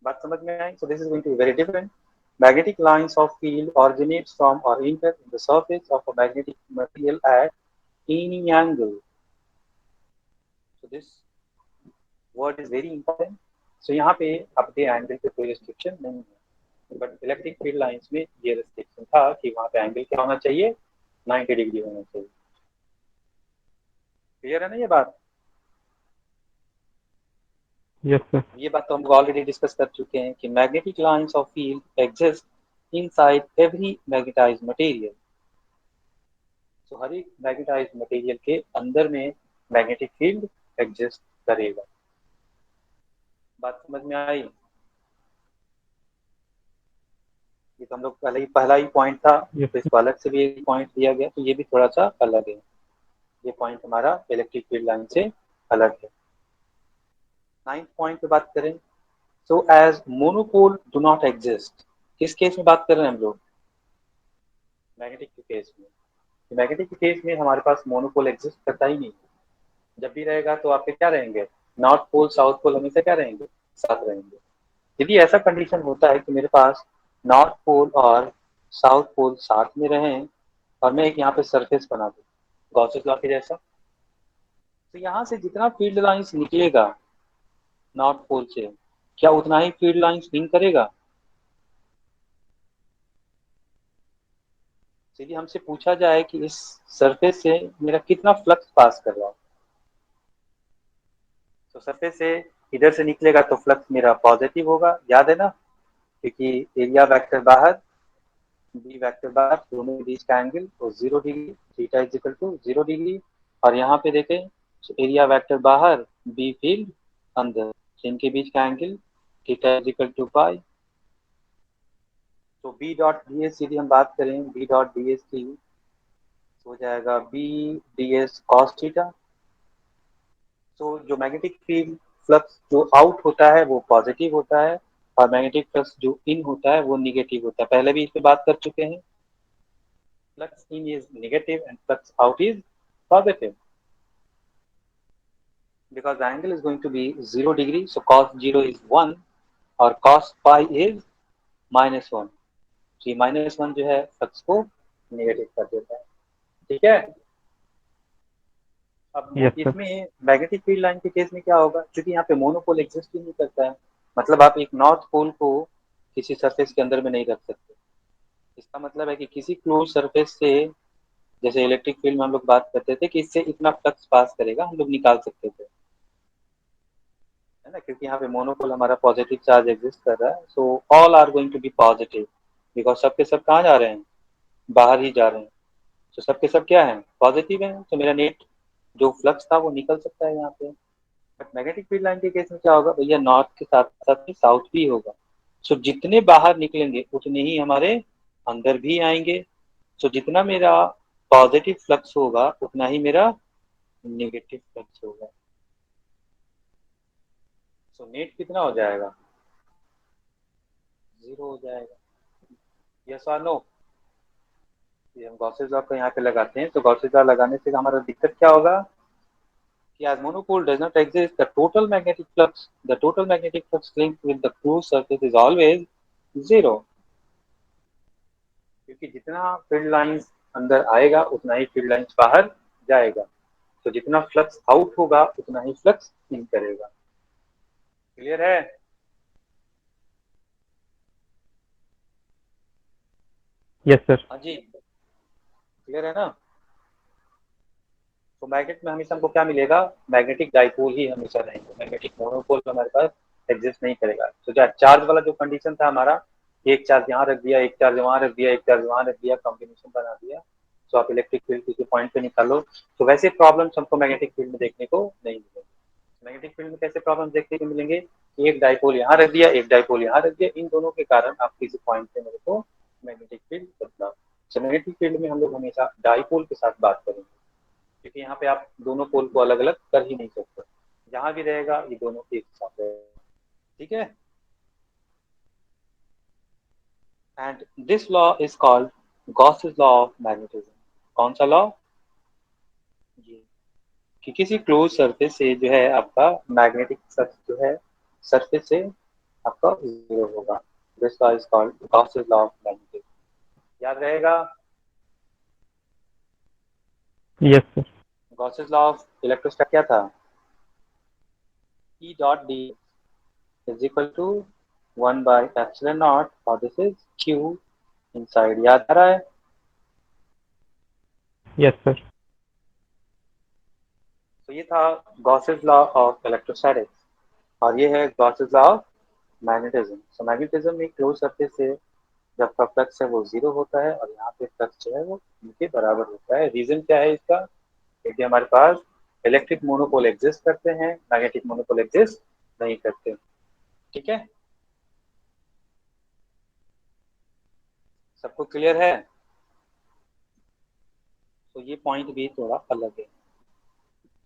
बात समझ में आई? So this is going to be very different. Magnetic lines of field originates from or enter in the surface of a magnetic material at any angle. So this word is very important. So यहाँ पे अपने angle पे कोई restriction नहीं है। But electric field lines में ये restriction था कि वहां पे एंगल क्या होना चाहिए, 90 डिग्री होना चाहिए। क्लियर है ना ये बात? Yes sir. ये बात तो हम लोग ऑलरेडी डिस्कस कर चुके हैं कि magnetic lines of field exist inside every magnetised material. तो हर एक मैग्नेटाइज्ड मटेरियल के अंदर में मैग्नेटिक फील्ड एग्जिस्ट करेगा। बात समझ में आई? ये तो हम लोग पहला ही पॉइंट था, यस तो सर। इसको अलग से भी एक पॉइंट दिया गया, तो ये भी थोड़ा सा अलग है। ये पॉइंट हमारा इलेक्ट्रिक फील्ड लाइन से अलग है। 9th पॉइंट पे बात करें, so as monopole do not exist. किस केस में बात कर रहे हैं हम लोग? मैग्नेटिक के केस में। मैग्नेटिक के केस में हमारे पास मोनोपोल एग्जिस्ट करता ही नहीं। जब भी रहेगा तो आपके क्या रहेंगे, नॉर्थ पोल साउथ पोल हमेशा क्या रहेंगे, साथ रहेंगे। यदि ऐसा कंडीशन होता है कि मेरे पास नॉर्थ पोल और साउथ पोल साथ में रहें और मैं एक यहाँ पे सरफेस बना दूं गॉसेस लॉ के जैसा, तो यहाँ से जितना फील्ड लाइंस निकलेगा नॉर्थ पोल से, क्या उतना ही फील्ड लाइंस लिंक करेगा? यदि हमसे पूछा जाए कि इस सरफेस से मेरा कितना फ्लक्स पास कर रहा है, तो सरफेस से इधर से निकलेगा तो फ्लक्स मेरा पॉजिटिव होगा, याद है ना? क्योंकि एरिया वेक्टर बाहर, बी वेक्टर बाहर, दोनों के बीच का एंगल तो 0 degree, theta is equal to 0 degree. और यहाँ पे देखें एरिया वेक्टर बाहर, बी फील्ड अंदर, तो इनके बीच का angle theta is equal to pi. तो बी डॉट डी एस यदि हम बात करें बी डॉट डी एस की, तो हो जाएगा B D S cos theta. तो जो मैग्नेटिक फील्ड फ्लक्स जो आउट होता है वो पॉजिटिव होता है, और मैग्नेटिक फ्लक्स जो इन होता है वो निगेटिव होता है। पहले भी इस पे बात कर चुके हैं। Flux in is negative and flux out is positive, because the angle is going to be 0 degree. So cos 0 is 1 और cos pi is -1। तो ये -1 जो है फ्लक्स को नेगेटिव कर देता है। ठीक है। अब यस सर। इसमें मैग्नेटिक फील्ड लाइन के केस में क्या होगा, क्योंकि यहाँ पे मोनोपोल एग्जिस्ट ही नहीं करता है, मतलब आप एक नॉर्थ पोल को किसी सरफेस के अंदर में नहीं रख सकते। इसका मतलब है कि किसी क्लोज सरफेस से, जैसे इलेक्ट्रिक फील्ड में हम लोग बात करते थे कि इससे इतना फ्लक्स पास करेगा, हम लोग निकाल सकते थे, है ना? क्योंकि यहाँ पे मोनोपोल हमारा पॉजिटिव चार्ज एग्जिस्ट कर रहा है, so all are going to be positive, because सबके सब कहाँ जा रहे हैं, बाहर ही जा रहे हैं। तो सबके सब क्या है, पॉजिटिव है, तो मेरा नेट जो फ्लक्स था वो निकल सकता है यहाँ पे। बट मैग्नेटिक फील्ड लाइन के केस में क्या होगा भैया, नॉर्थ के साथ साथ साउथ भी होगा। सो जितने बाहर निकलेंगे उतने ही हमारे अंदर भी आएंगे। सो जितना मेरा पॉजिटिव फ्लक्स होगा उतना ही मेरा नेगेटिव फ्लक्स होगा। सो नेट कितना हो जाएगा, 0 हो जाएगा। यस और नो? ये हम गॉसेस लॉ को यहाँ पे लगाते हैं, तो गॉसेस लॉ लगाने से हमारा दिक्कत क्या होगा कि as monopole does not exist, the total magnetic flux linked with the closed surface is always 0, क्योंकि जितना फील्ड लाइंस अंदर आएगा उतना ही फील्ड लाइंस बाहर जाएगा। तो जितना फ्लक्स आउट होगा उतना ही फ्लक्स इन करेगा। क्लियर है? Yes sir. हाँ जी, क्लियर है ना? तो मैग्नेट में हमेशा हमको क्या मिलेगा, मैग्नेटिक डाइपोल ही हमेशा रहेंगे, मैग्नेटिक मोनोपोल हमारे पास एग्जिस्ट नहीं करेगा। तो जो चार्ज वाला जो कंडीशन था हमारा, एक चार्ज यहाँ रख दिया, एक चार्ज वहां रख दिया, एक चार्ज वहां रख दिया, कॉम्बिनेशन बना दिया, तो आप इलेक्ट्रिक फील्ड किसी पॉइंट पे निकालो, तो वैसे प्रॉब्लम्स हमको मैग्नेटिक फील्ड में देखने को नहीं मिलेंगे। मैग्नेटिक फील्ड में कैसे प्रॉब्लम देखने को मिलेंगे, एक डाइपोल यहाँ रख दिया, एक डाइपोल यहाँ रख दिया, इन दोनों के कारण आप किसी पॉइंट पे मेरे को मैग्नेटिक फील्ड बदला। तो मैग्नेटिक फील्ड में हम लोग हमेशा डाइपोल के साथ बात करेंगे, क्योंकि यहाँ पे आप दोनों पोल को अलग अलग कर ही नहीं सकते, जहां भी रहेगा ये दोनों एक साथ रहेगा। ठीक है। And this law is called Gauss's law of magnetism. कौन सा लॉ? जी, कि किसी क्लोज सरफेस से जो है आपका मैग्नेटिक फ्लक्स जो है सरफेस से आपका 0 होगा। This law is called Gauss's law of magnetism. याद रहेगा? Yes sir. Gauss's law of electrostatic क्या था, E dot D is equal to 1/epsilon naught और दिस इज Q इनसाइड। याद आ रहा है? Yes, sir. तो ये था गॉसेस लॉ ऑफ इलेक्ट्रोस्टैटिक्स, और ये है Gauss's law of magnetism. So magnetism में क्लोज सरफेस से जब का फ्लक्स है वो जीरो होता है, और यहाँ पे फ्लक्स जो है वो इनके बराबर होता है। रीजन क्या है इसका? क्योंकि हमारे पास इलेक्ट्रिक मोनोपोल एग्जिस्ट करते हैं, मैग्नेटिक मोनोपोल एग्जिस्ट नहीं करते। ठीक है, सबको क्लियर है? तो ये पॉइंट भी थोड़ा अलग है।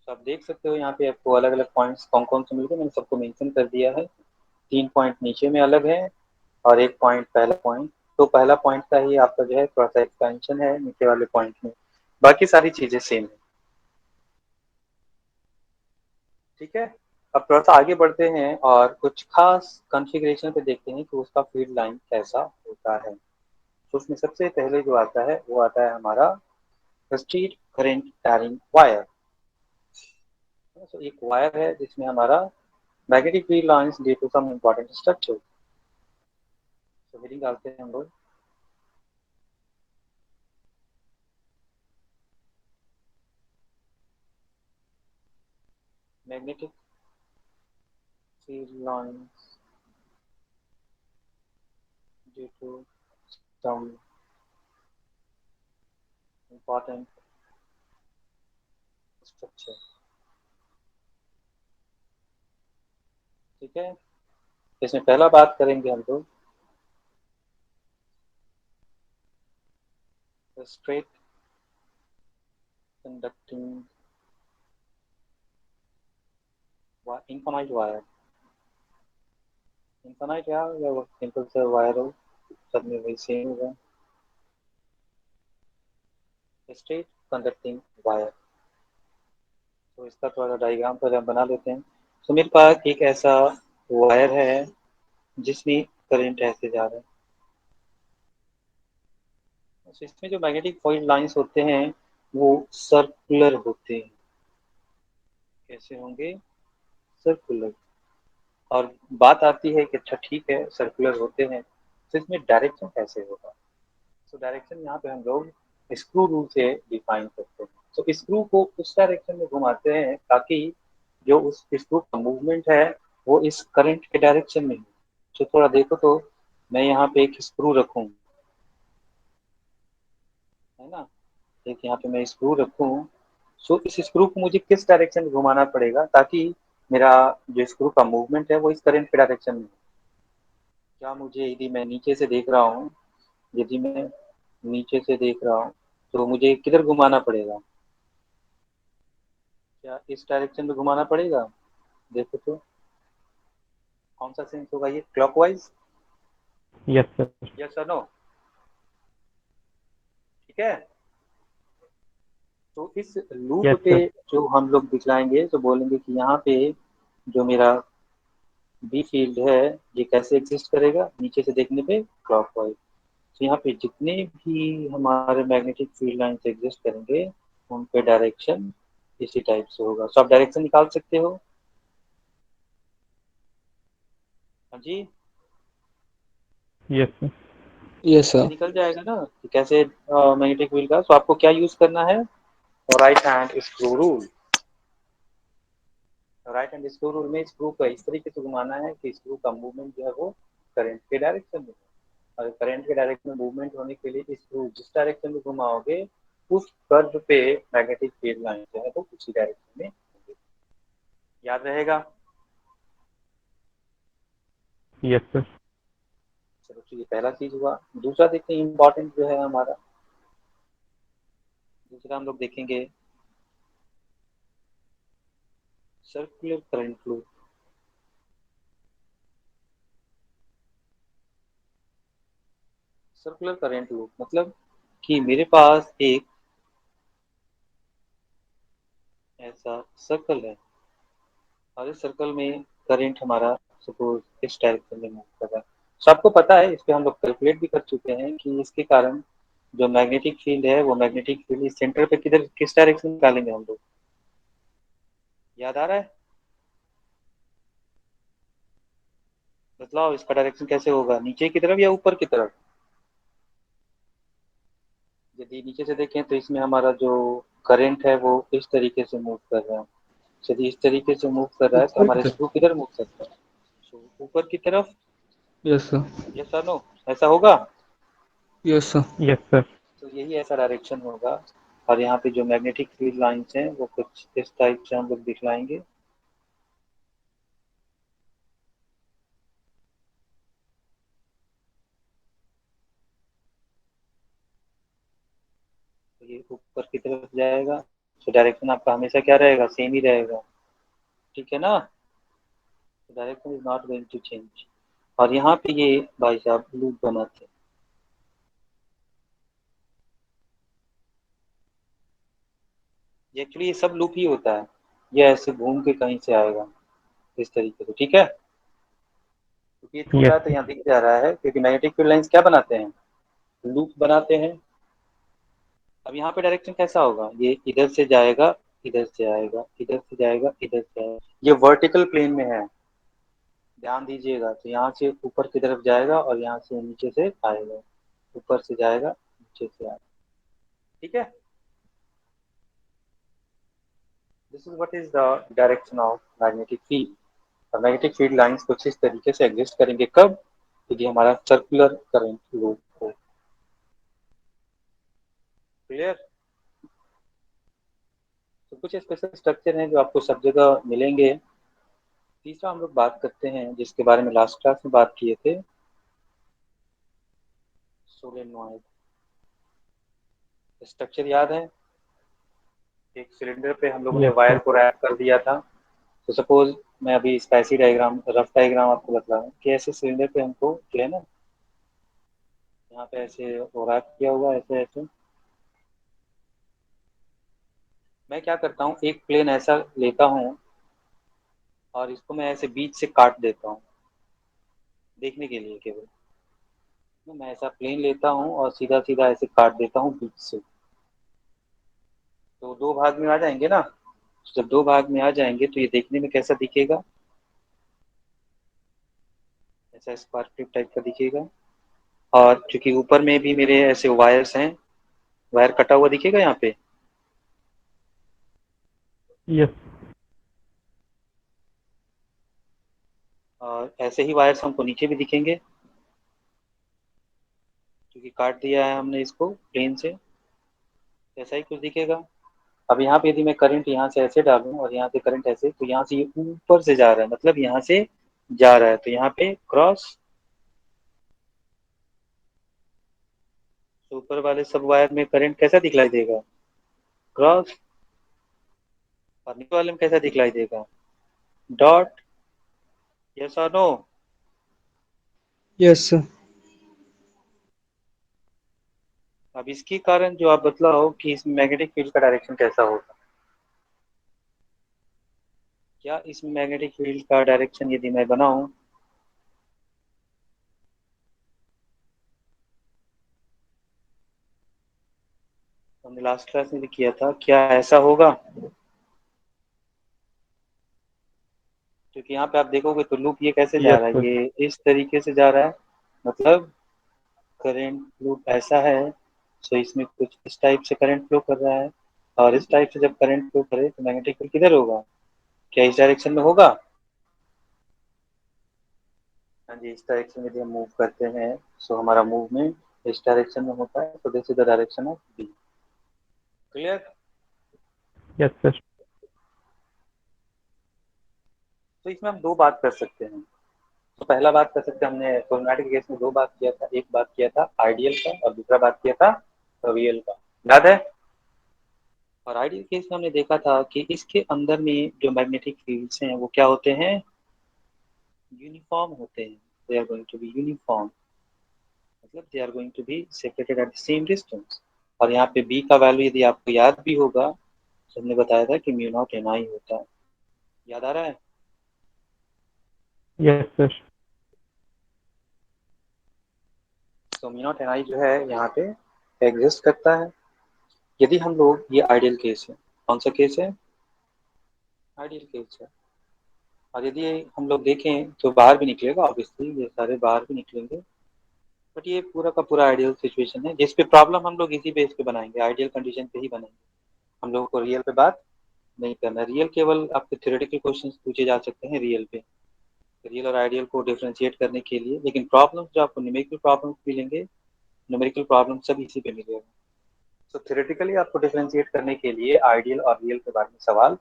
तो आप देख सकते हो यहाँ पे आपको अलग अलग पॉइंट्स कौन कौन से मिल गए, मैंने सबको मेंशन कर दिया है। 3 पॉइंट नीचे में अलग है, और एक पॉइंट पहला पॉइंट। तो पहला पॉइंट का ही आपका जो है थोड़ा सा एक्सपेंशन है नीचे वाले पॉइंट में, बाकी सारी चीजें सेम है। ठीक है, अब थोड़ा सा आगे बढ़ते हैं और कुछ खास कॉन्फ़िगरेशन पे देखते हैं कि उसका फील्ड लाइन कैसा होता है। तो उसमें सबसे पहले जो आता है वो आता है हमारा स्ट्रीट करंट कैरिंग वायर। तो एक वायर है जिसमें हमारा magnetic field lines due to some important structure. तो हेडिंग डालते हैं हम लोग, magnetic field lines due to some important structure. ठीक है, इसमें पहला बात करेंगे हम लोग straight conducting infinite wire. Infinite या वो सिंपल सा वायर हो, सब में वही सेम होगा। स्ट्रेट कंडक्टिंग वायर, तो इसका थोड़ा डायग्राम पर हम बना लेते हैं। तो मेरे पास एक ऐसा वायर है जिसमें करंट ऐसे जा रहा है। तो इसमें जो मैग्नेटिक फील्ड लाइंस होते हैं वो सर्कुलर होते हैं। कैसे होंगे? सर्कुलर। और बात आती है कि अच्छा ठीक है सर्कुलर होते हैं, तो इसमें डायरेक्शन कैसे होगा? तो डायरेक्शन यहाँ पे हम लोग स्क्रू रूल से डिफाइन करते हैं। तो स्क्रू को उस डायरेक्शन में घुमाते हैं ताकि जो उस स्क्रू का मूवमेंट है वो इस करंट के डायरेक्शन में हो। तो थोड़ा देखो तो, मैं यहाँ पे एक स्क्रू रखूँ, है ना, एक यहाँ पे मैं स्क्रू रखूँ, सो इस स्क्रू को मुझे किस डायरेक्शन में घुमाना पड़ेगा ताकि मेरा जो स्क्रू का मूवमेंट है वो इस करंट के डायरेक्शन में हो। क्या मुझे, यदि मैं नीचे से देख रहा हूँ, यदि मैं नीचे से देख रहा हूँ तो मुझे किधर घुमाना पड़ेगा? क्या इस डायरेक्शन में घुमाना पड़ेगा? देखो तो कौन सा सेंस होगा ये, क्लॉकवाइज? Yes, sir. यस और नो? ठीक है, तो इस लूप Yes, पे sir. जो हम लोग दिखलाएंगे तो बोलेंगे कि यहाँ पे जो मेरा बी फील्ड है ये कैसे एग्जिस्ट करेगा, नीचे से देखने पे क्लॉकवाइज। तो यहाँ पे जितने भी हमारे मैग्नेटिक फील्ड लाइंस एग्जिस्ट करेंगे उन पे डायरेक्शन इसी टाइप से होगा। तो आप डायरेक्शन निकाल सकते हो। हाँ जी, Yes, sir. यस ये सर। निकल जाएगा ना कि कैसे मैग्नेटिक फील्ड का। तो आपको क्या यूज करना है? Right hand screw rule. Right hand screw rule में स्क्रू को इस तरीके से घुमाना है कि स्क्रू का मूवमेंट जो है वो करंट के डायरेक्शन में हो। और करंट के डायरेक्शन में मूवमेंट होने के लिए स्क्रू जिस डायरेक्शन में घुमाओगे उस कर्व पे मैग्नेटिक फील्ड लाइन जो है वो उसी डायरेक्शन में होगी। याद रहेगा? Yes, sir. चलो तो ये पहला चीज हुआ। दूसरा देखते हैं इम्पोर्टेंट जो है हमारा, दूसरा हम लोग देखेंगे circular current flow. Circular current loop मतलब कि मेरे पास एक ऐसा सर्कल है, और इस सर्कल में करंट हमारा सपोज इस डायरेक्शन में मूव कर रहा है। तो आपको पता है, इस पे हम लोग कैलकुलेट भी कर चुके हैं कि इसके कारण जो मैग्नेटिक फील्ड है वो मैग्नेटिक फील्ड इस सेंटर पे किधर किस डायरेक्शन में निकालेंगे हम लोग? याद आ रहा है? बतलाओ इसका डायरेक्शन कैसे होगा, नीचे की तरफ या ऊपर की तरफ? यदि नीचे से देखें तो इसमें हमारा जो करंट है वो इस तरीके से मूव कर रहा है। यदि इस तरीके से मूव कर रहा है तो ऊपर हमारा की तरफ। स्क्रू किधर मूव करता है? तो ऊपर की तरफ। Yes sir. यस और नो, ऐसा होगा। Yes sir. Yes sir. तो यही ऐसा डायरेक्शन होगा। और यहाँ पे जो मैग्नेटिक फील्ड लाइंस हैं वो कुछ इस टाइप से हम लोग दिखलाएंगे। तो ये ऊपर की तरफ जाएगा। तो डायरेक्शन आपका हमेशा क्या रहेगा, सेम ही रहेगा। ठीक है ना? Direction is not going to change. और यहाँ पे ये भाई साहब लूप बनाते हैं। एक्चुअली ये सब लूप ही होता है। ये ऐसे घूम के कहीं से आएगा इस तरीके से, ठीक है? क्योंकि ये छूट रहा है तो यस। यहाँ दिख जा रहा है, क्योंकि मैग्नेटिक फील्ड लाइंस क्या बनाते हैं, लूप बनाते हैं। अब यहाँ पे डायरेक्शन कैसा होगा, ये इधर से जाएगा, इधर से आएगा, इधर से जाएगा, इधर से आएगा। ये वर्टिकल प्लेन में है, ध्यान दीजिएगा। तो यहाँ से ऊपर की तरफ जाएगा और यहाँ से नीचे से आएगा, ऊपर से जाएगा नीचे से आएगा। ठीक है? This is what is the direction of magnetic field. और मैग्नेटिक फील्ड लाइंस कुछ इस तरीके से एग्जिस्ट करेंगे, कब? यदि हमारा सर्कुलर करंट लूप हो। क्लियर? तो कुछ स्पेशल स्ट्रक्चर हैं जो आपको सब जगह मिलेंगे। तीसरा हम लोग बात करते हैं जिसके बारे में लास्ट क्लास में बात किए थे, सोलेनॉइड। स्ट्रक्चर याद है? एक सिलेंडर पे हम लोगों ने यस वायर सर। को रैप कर दिया था। तो सपोज मैं अभी स्पाइसी डायग्राम, रफ डायग्राम आपको बता रहा हूँ कि ऐसे सिलेंडर पे हमको जो है ना, यहाँ पे ऐसे रैप किया हुआ है, ऐसे ऐसे। मैं क्या करता हूँ, एक प्लेन ऐसा लेता हूँ और इसको मैं ऐसे बीच से काट देता हूँ, देखने के लिए केवल। मैं ऐसा प्लेन लेता हूँ और सीधा सीधा ऐसे काट देता हूँ बीच से। तो दो भाग में आ जाएंगे ना। जब दो भाग में आ जाएंगे तो ये देखने में कैसा दिखेगा, ऐसा स्क्वायर टाइप का दिखेगा। और क्योंकि ऊपर में भी मेरे ऐसे वायर्स हैं, वायर कटा हुआ दिखेगा यहाँ पे। यस। और ऐसे ही वायर्स हमको नीचे भी दिखेंगे, क्योंकि काट दिया है हमने इसको प्लेन से। ऐसा ही कुछ दिखेगा। अब यहाँ पे यदि मैं करंट यहाँ से ऐसे डालूं और यहाँ से करंट ऐसे, तो यहाँ से ये ऊपर से जा रहा है, मतलब यहाँ से जा रहा है, तो यहाँ पे क्रॉस। तो ऊपर वाले सब वायर में करंट कैसा दिखलाई देगा, क्रॉस। और नीचे वाले में कैसा दिखलाई देगा, डॉट। यस और नो? Yes sir. अब इसके कारण जो आप बतलाओ कि इस मैग्नेटिक फील्ड का डायरेक्शन कैसा होगा। क्या इस मैग्नेटिक फील्ड का डायरेक्शन यदि मैं बनाऊं, हमने लास्ट क्लास में भी किया था, क्या ऐसा होगा? क्योंकि यहाँ पे आप देखोगे तो लूप ये कैसे जा यस रहा है, सर। ये इस तरीके से जा रहा है, मतलब करंट लूप ऐसा है। सो इसमें कुछ इस टाइप से करंट फ्लो कर रहा है। और इस टाइप से जब करंट फ्लो करे तो मैग्नेटिक फील्ड किधर होगा, क्या इस डायरेक्शन में होगा? हाँ जी, इस डायरेक्शन में यदि हम मूव करते हैं, सो हमारा मूवमेंट इस डायरेक्शन में होता है। तो this is the direction of B. Clear? Yes sir. तो इसमें हम दो बात कर सकते हैं। तो पहला बात कर सकते हैं, हमने सोलनॉइड के केस में दो बात किया था, एक बात किया था आइडियल का और दूसरा बात किया था रियल का, याद है? और आइडियल केस में हमने देखा था कि इसके अंदर में जो मैग्नेटिक फील्ड्स हैं वो क्या होते हैं, यूनिफॉर्म होते हैं। They are going to be uniform, मतलब they are going to be separated at the same distance. और यहाँ पे बी का वैल्यू यदि आपको याद भी होगा तो हमने बताया था कि म्यू नॉट एन आई होता है। याद आ रहा है? Yes sir. तो म्यू नॉट एन आई जो है यहाँ पे एग्जिस्ट करता है। यदि हम लोग, ये आइडियल केस है, कौन सा केस है, आइडियल केस है। और यदि हम लोग देखें तो बाहर भी निकलेगा, ऑब्वियसली ये सारे बाहर भी निकलेंगे। बट ये पूरा का पूरा आइडियल सिचुएशन है जिस पे प्रॉब्लम हम लोग इसी बेस पे बनाएंगे, आइडियल कंडीशन पे ही बनाएंगे। हम लोगों को रियल पे बात नहीं करना। रियल केवल आपके थ्योरेटिकल क्वेश्चंस पूछे जा सकते हैं रियल पे, रियल और आइडियल को डिफरेंशिएट करने के लिए। लेकिन प्रॉब्लम जो आपको न्यूमेरिकल प्रॉब्लम मिलेंगे, न्यूमेरिकल प्रॉब्लम सब इसी पे मिलेगा। तो थ्योरेटिकली आपको डिफरेंशिएट करने के लिए आइडियल और रियल के बारे में सवाल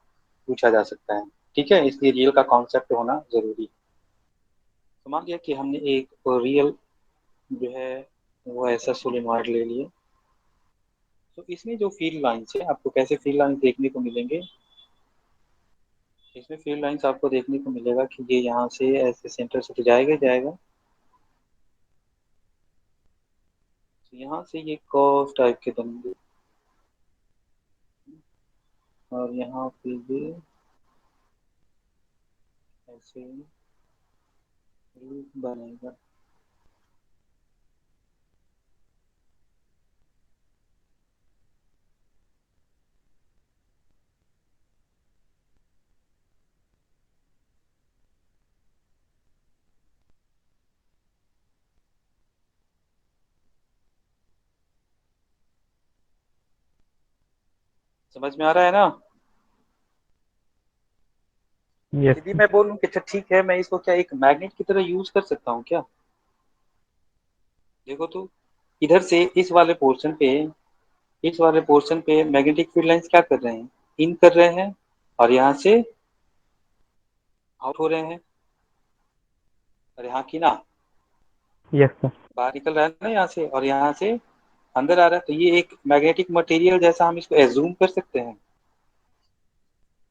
पूछा जा सकता है। ठीक है, इसलिए रियल का कॉन्सेप्ट होना जरूरी है। तो मान लिया कि हमने एक रियल जो है वो ऐसा सोलेनॉइड ले लिया। तो इसमें जो फील्ड लाइंस है, आपको कैसे फील्ड लाइंस देखने को मिलेंगे? इसमें फील्ड लाइंस आपको देखने को मिलेगा कि ये यहाँ से ऐसे सेंटर से तो जाएगा ही जाएगा। तो यहाँ से ये कर्व टाइप के बनेंगे और यहाँ पे ये ऐसे लूप बनेगा। समझ में आ रहा है ना? यस यदि सर। मैं बोलूं कि अच्छा ठीक है, मैं इसको क्या एक मैग्नेट की तरह यूज कर सकता हूँ क्या? देखो तो, इधर से इस वाले पोर्शन पे मैग्नेटिक फील्ड लाइंस क्या कर रहे हैं? इन कर रहे हैं, और यहाँ से आउट हो रहे हैं। और यहाँ की ना यस सर। बाहर निकल रहा है ना यहाँ से, और यहाँ से अंदर आ रहा है। तो ये एक मैग्नेटिक मटेरियल जैसा हम इसको एज्यूम कर सकते हैं,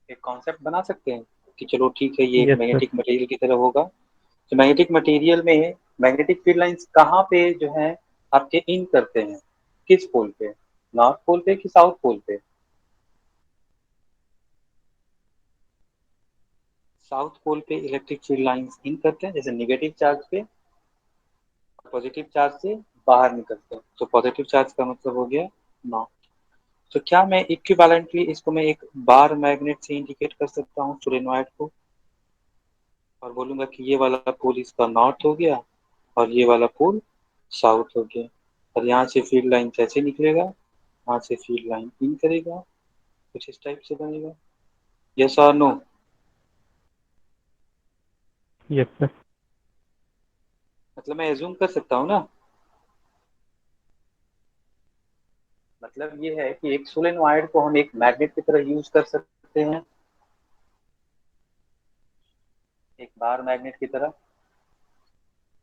एक कॉन्सेप्ट बना सकते हैं कि चलो ठीक है ये एक यस सर। मैग्नेटिक मटेरियल की तरह होगा। तो मैग्नेटिक मटेरियल में मैग्नेटिक फील्ड लाइंस कहाँ पे जो है आपके इन करते हैं? किस पोल पे? नॉर्थ पोल पे कि साउथ पोल पे? साउथ पोल पे इलेक्ट्रिक फील्ड लाइंस इन करते हैं, जैसे निगेटिव चार्ज पे, पॉजिटिव चार्ज से बाहर निकलते हैं। तो पॉजिटिव चार्ज का मतलब हो गया नॉर्थ। तो क्या मैं इक्विवेलेंटली इसको मैं एक बार मैग्नेट से इंडिकेट कर सकता हूँ सोलेनोइड को, और बोलूंगा कि ये वाला पोल इसका नॉर्थ हो गया और ये वाला पोल साउथ हो गया। और यहाँ से फील्ड लाइन कैसे निकलेगा? यहाँ से फील्ड लाइन इन करेगा, कुछ इस टाइप से बनेगा। यस और नो? Yes sir. मतलब मैं एज्यूम कर सकता हूँ ना? मतलब ये है कि एक सोलेनोइड को हम एक मैग्नेट की तरह यूज कर सकते हैं, एक बार मैग्नेट की तरह।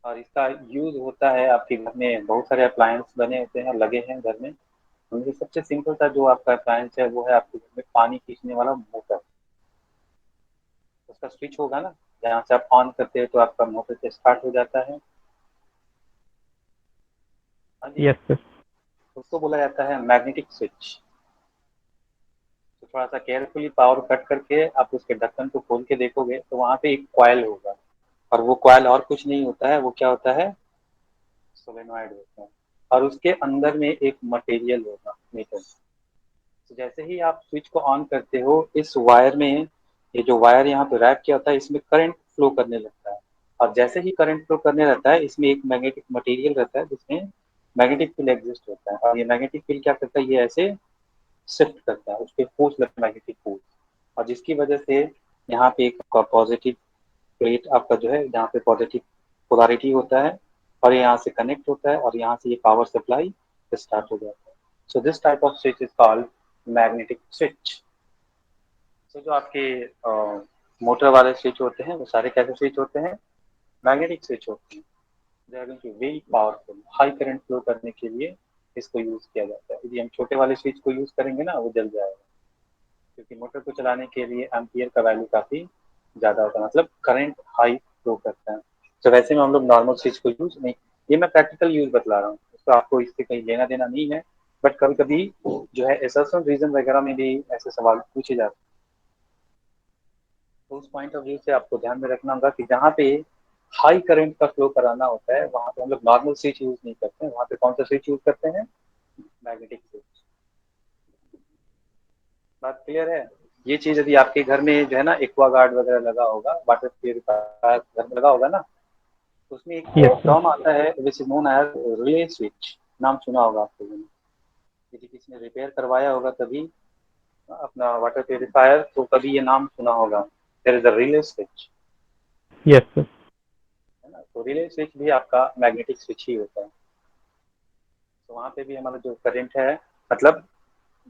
और इसका यूज होता है आपके घर में, बहुत सारे अप्लायंस बने होते हैं, लगे हैं घर में। उनमें सबसे सिंपल सा जो आपका अप्लायंस है वो है आपके घर में पानी खींचने वाला मोटर। उसका स्विच होगा ना, जहाँ से आप ऑन करते हैं तो आपका मोटर से स्टार्ट हो जाता है। हाँ जी। Yes sir. उसको बोला जाता है मैग्नेटिक स्विच। तो थोड़ा सा केयरफुली पावर कट करके आप उसके ढक्कन को खोल के देखोगे तो वहां पे एक कॉइल होगा। और वो कॉइल और कुछ नहीं होता है, वो क्या होता है? सोलेनॉइड होता है। और उसके अंदर में एक मटेरियल होगा, मेटल। तो जैसे ही आप स्विच को ऑन करते हो, इस वायर में, ये जो वायर यहाँ पे रैप किया होता है, इसमें करंट फ्लो करने लगता है। और जैसे ही करंट फ्लो करने लगता है, इसमें एक मैग्नेटिक मटेरियल रहता है जिसमें मैग्नेटिक फील्ड एग्जिस्ट होता है। और ये मैग्नेटिक फील्ड क्या करता है? ये ऐसे शिफ्ट करता है, उस पर फोर्स लगता है, मैग्नेटिक फोर्स। और जिसकी वजह से यहाँ पे एक पॉजिटिव प्लेट आपका जो है, जहाँ पे पॉजिटिव पोलैरिटी होता है, और ये यहाँ से कनेक्ट होता है, और यहाँ से ये पावर सप्लाई स्टार्ट हो जाता है। So this type off switch is called magnetic switch. तो जो आपके मोटर वाले स्विच होते हैं वो सारे कैसे स्विच होते हैं? मैग्नेटिक स्विच होते हैं। They are going to very powerful, high current flow करने के लिए इसको यूज किया जाता है। यदि हम छोटे वाले स्विच को यूज करेंगे ना, वो जल जाएगा, क्योंकि मोटर को चलाने के लिए एम्पियर का वैल्यू काफी ज्यादा होता है, मतलब करंट हाई फ्लो करता है। तो वैसे में हम लोग नॉर्मल स्विच को यूज नहीं, ये मैं प्रैक्टिकल यूज बतला रहा हूँ, तो आपको इससे कहीं लेना देना नहीं है। बट कभी कभी जो है एसर्शन रीजन वगैरह में भी ऐसे सवाल पूछे जाते हैं। तो उस पॉइंट ऑफ व्यू से आपको ध्यान में रखना होगा कि जहाँ पे हाई करंट का फ्लो कराना होता है, वहां पे हम लोग नॉर्मल स्विच यूज नहीं करते हैं, वहां पे कौन सा स्विच यूज करते हैं? Magnetic switch. बात क्लियर है? ये चीज यदि आपके घर में जो है ना एक्वागार्ड वगैरह लगा होगा, वाटर प्यूरिफायर घर में लगा होगा ना, तो उसमें एक यस सर। टर्म आता है which is known as relay switch. नाम सुना होगा आपको, यदि किसी ने रिपेयर करवाया होगा तभी अपना वाटर प्यूरिफायर, तो कभी ये नाम सुना होगा, there is a relay switch, yes sir. है ना। तो रिले स्विच भी आपका मैग्नेटिक स्विच ही होता है। तो वहाँ पे भी हमारा जो करंट है, मतलब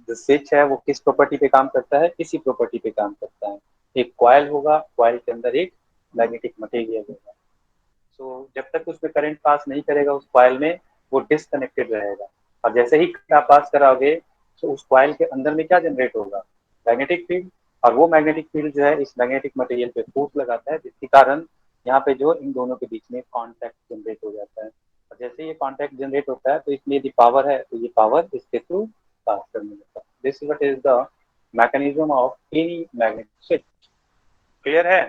जो स्विच है वो किस प्रॉपर्टी पे काम करता है, इसी प्रॉपर्टी पे काम करता है। एक कॉइल होगा, कॉइल के अंदर एक मैग्नेटिक मटेरियल होगा। सो जब तक उसमें करंट पास नहीं करेगा उस कॉइल में, वो डिसकनेक्टेड रहेगा। और जैसे ही आप पास कराओगे, तो उस कॉइल के अंदर में क्या जनरेट होगा, मैग्नेटिक फील्ड। और वो मैग्नेटिक फील्ड जो है इस मैग्नेटिक मटेरियल पे फोर्स लगाता है, जिसके कारण यहाँ पे जो इन दोनों के बीच में कॉन्टैक्ट जनरेट हो जाता है। और जैसे ही ये कॉन्टैक्ट जनरेट होता है, तो इसमें यदि पावर है तो ये पावर इसके थ्रू पास करने लगता है। This what is the mechanism of any magnetic switch. Clear है।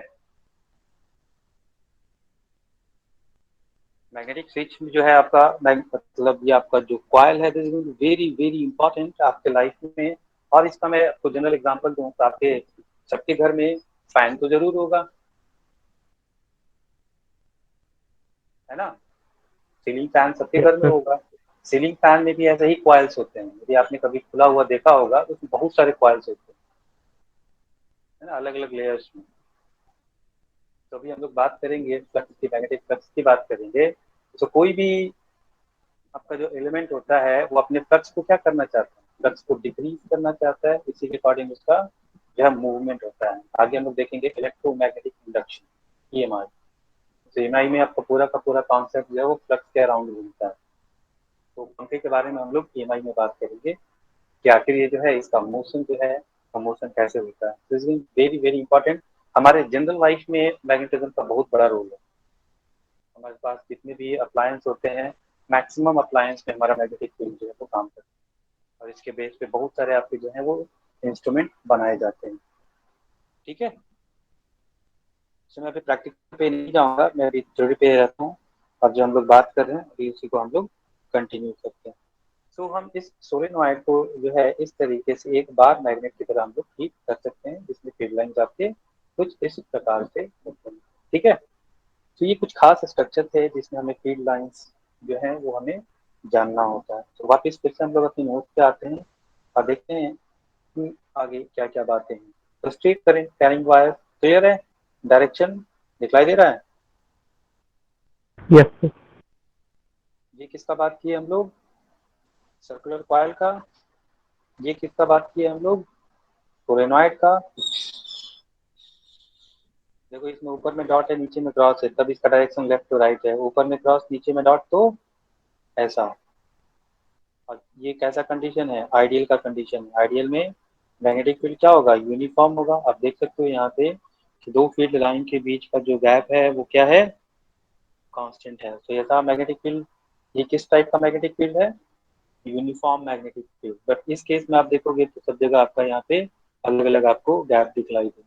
मैग्नेटिक स्विच जो है आपका मतलब ये आपका जो कॉइल है, this is very very important आपके लाइफ में। और इसका मैं आपको जनरल एग्जांपल दूं तो आपके सबके घर में फैन तो जरूर होगा, है ना। सीलिंग फैन सबके यस घर में सर। होगा। सीलिंग फैन में भी ऐसे ही कॉइल्स होते हैं, यदि आपने कभी खुला हुआ देखा होगा तो उसमें बहुत सारे कॉइल्स होते हैं, है ना, अलग अलग लेयर्स में। तो अभी हम लोग बात करेंगे फ्लक्स की, मैग्नेटिक फ्लक्स की बात करेंगे। तो कोई भी आपका जो एलिमेंट होता है वो अपने फ्लक्स को क्या करना चाहता है, फ्लक्स को डिक्रीज करना चाहता है, इसी के अकॉर्डिंग उसका जो है मूवमेंट होता है। आगे हम लोग देखेंगे इलेक्ट्रोमैग्नेटिक इंडक्शन, ईएमआई। तो ईएमआई में आपका पूरा का पूरा कॉन्सेप्ट जो है वो फ्लक्स के अराउंड घूमता है। तो पंखे के बारे में हम लोग ईएमआई में बात करेंगे कि आखिर ये जो है इसका मोशन जो है, मोशन कैसे होता है। This is very very important. हमारे जनरल लाइफ में मैग्नेटिज्म का बहुत बड़ा रोल है। हमारे पास जितने भी अप्लायंस होते हैं, मैक्सिमम अप्लायंस में हमारा मैग्नेटिक फील्ड जो है वो काम करता है। और इसके बेस पे बहुत सारे आपके जो है वो इंस्ट्रूमेंट बनाए जाते हैं। ठीक है। तो मैं अभी प्रैक्टिकल पे नहीं जाऊंगा, मैं अभी थ्योरी पे रहता हूँ। अब जो हम लोग बात कर रहे हैं अभी उसी को हम लोग कंटिन्यू करते हैं। तो हम इस सोलेनॉइड को जो है इस तरीके से एक बार मैग्नेट की तरह हम लोग ठीक कर सकते हैं, जिसमें फील्ड लाइंस आपके कुछ इस प्रकार से होते हैं। ठीक है। तो ये कुछ खास स्ट्रक्चर थे जिसमें हमें फील्ड लाइंस जो है वो हमें जानना होता है। तो वापस फिर से हम लोग अपनी नोट पे आते हैं और देखते हैं कि आगे क्या क्या बातें हैं। तो straight current carrying wire clear है, डायरेक्शन दिखलाई दे रहा है। Yes sir. ये किसका बात की है हम लोग, सर्कुलर कॉइल का। ये किसका बात की है हम लोग, सोलेनॉइड का। देखो इसमें ऊपर में डॉट है, नीचे में क्रॉस है, तब इसका डायरेक्शन लेफ्ट टू राइट है। ऊपर में क्रॉस, नीचे में डॉट, तो ऐसा। और ये कैसा कंडीशन है, आइडियल का कंडीशन है। आइडियल में मैग्नेटिक फील्ड क्या होगा, यूनिफॉर्म होगा। आप देख सकते हो यहाँ पे कि दो फील्ड लाइन के बीच का जो गैप है वो क्या है, कांस्टेंट है। तो ऐसा मैग्नेटिक फील्ड, ये किस टाइप का मैग्नेटिक फील्ड है, यूनिफॉर्म मैग्नेटिक फील्ड। बट इस केस में आप देखोगे तो सब जगह आपका यहाँ पे अलग अलग आपको गैप दिखलाई देंगे,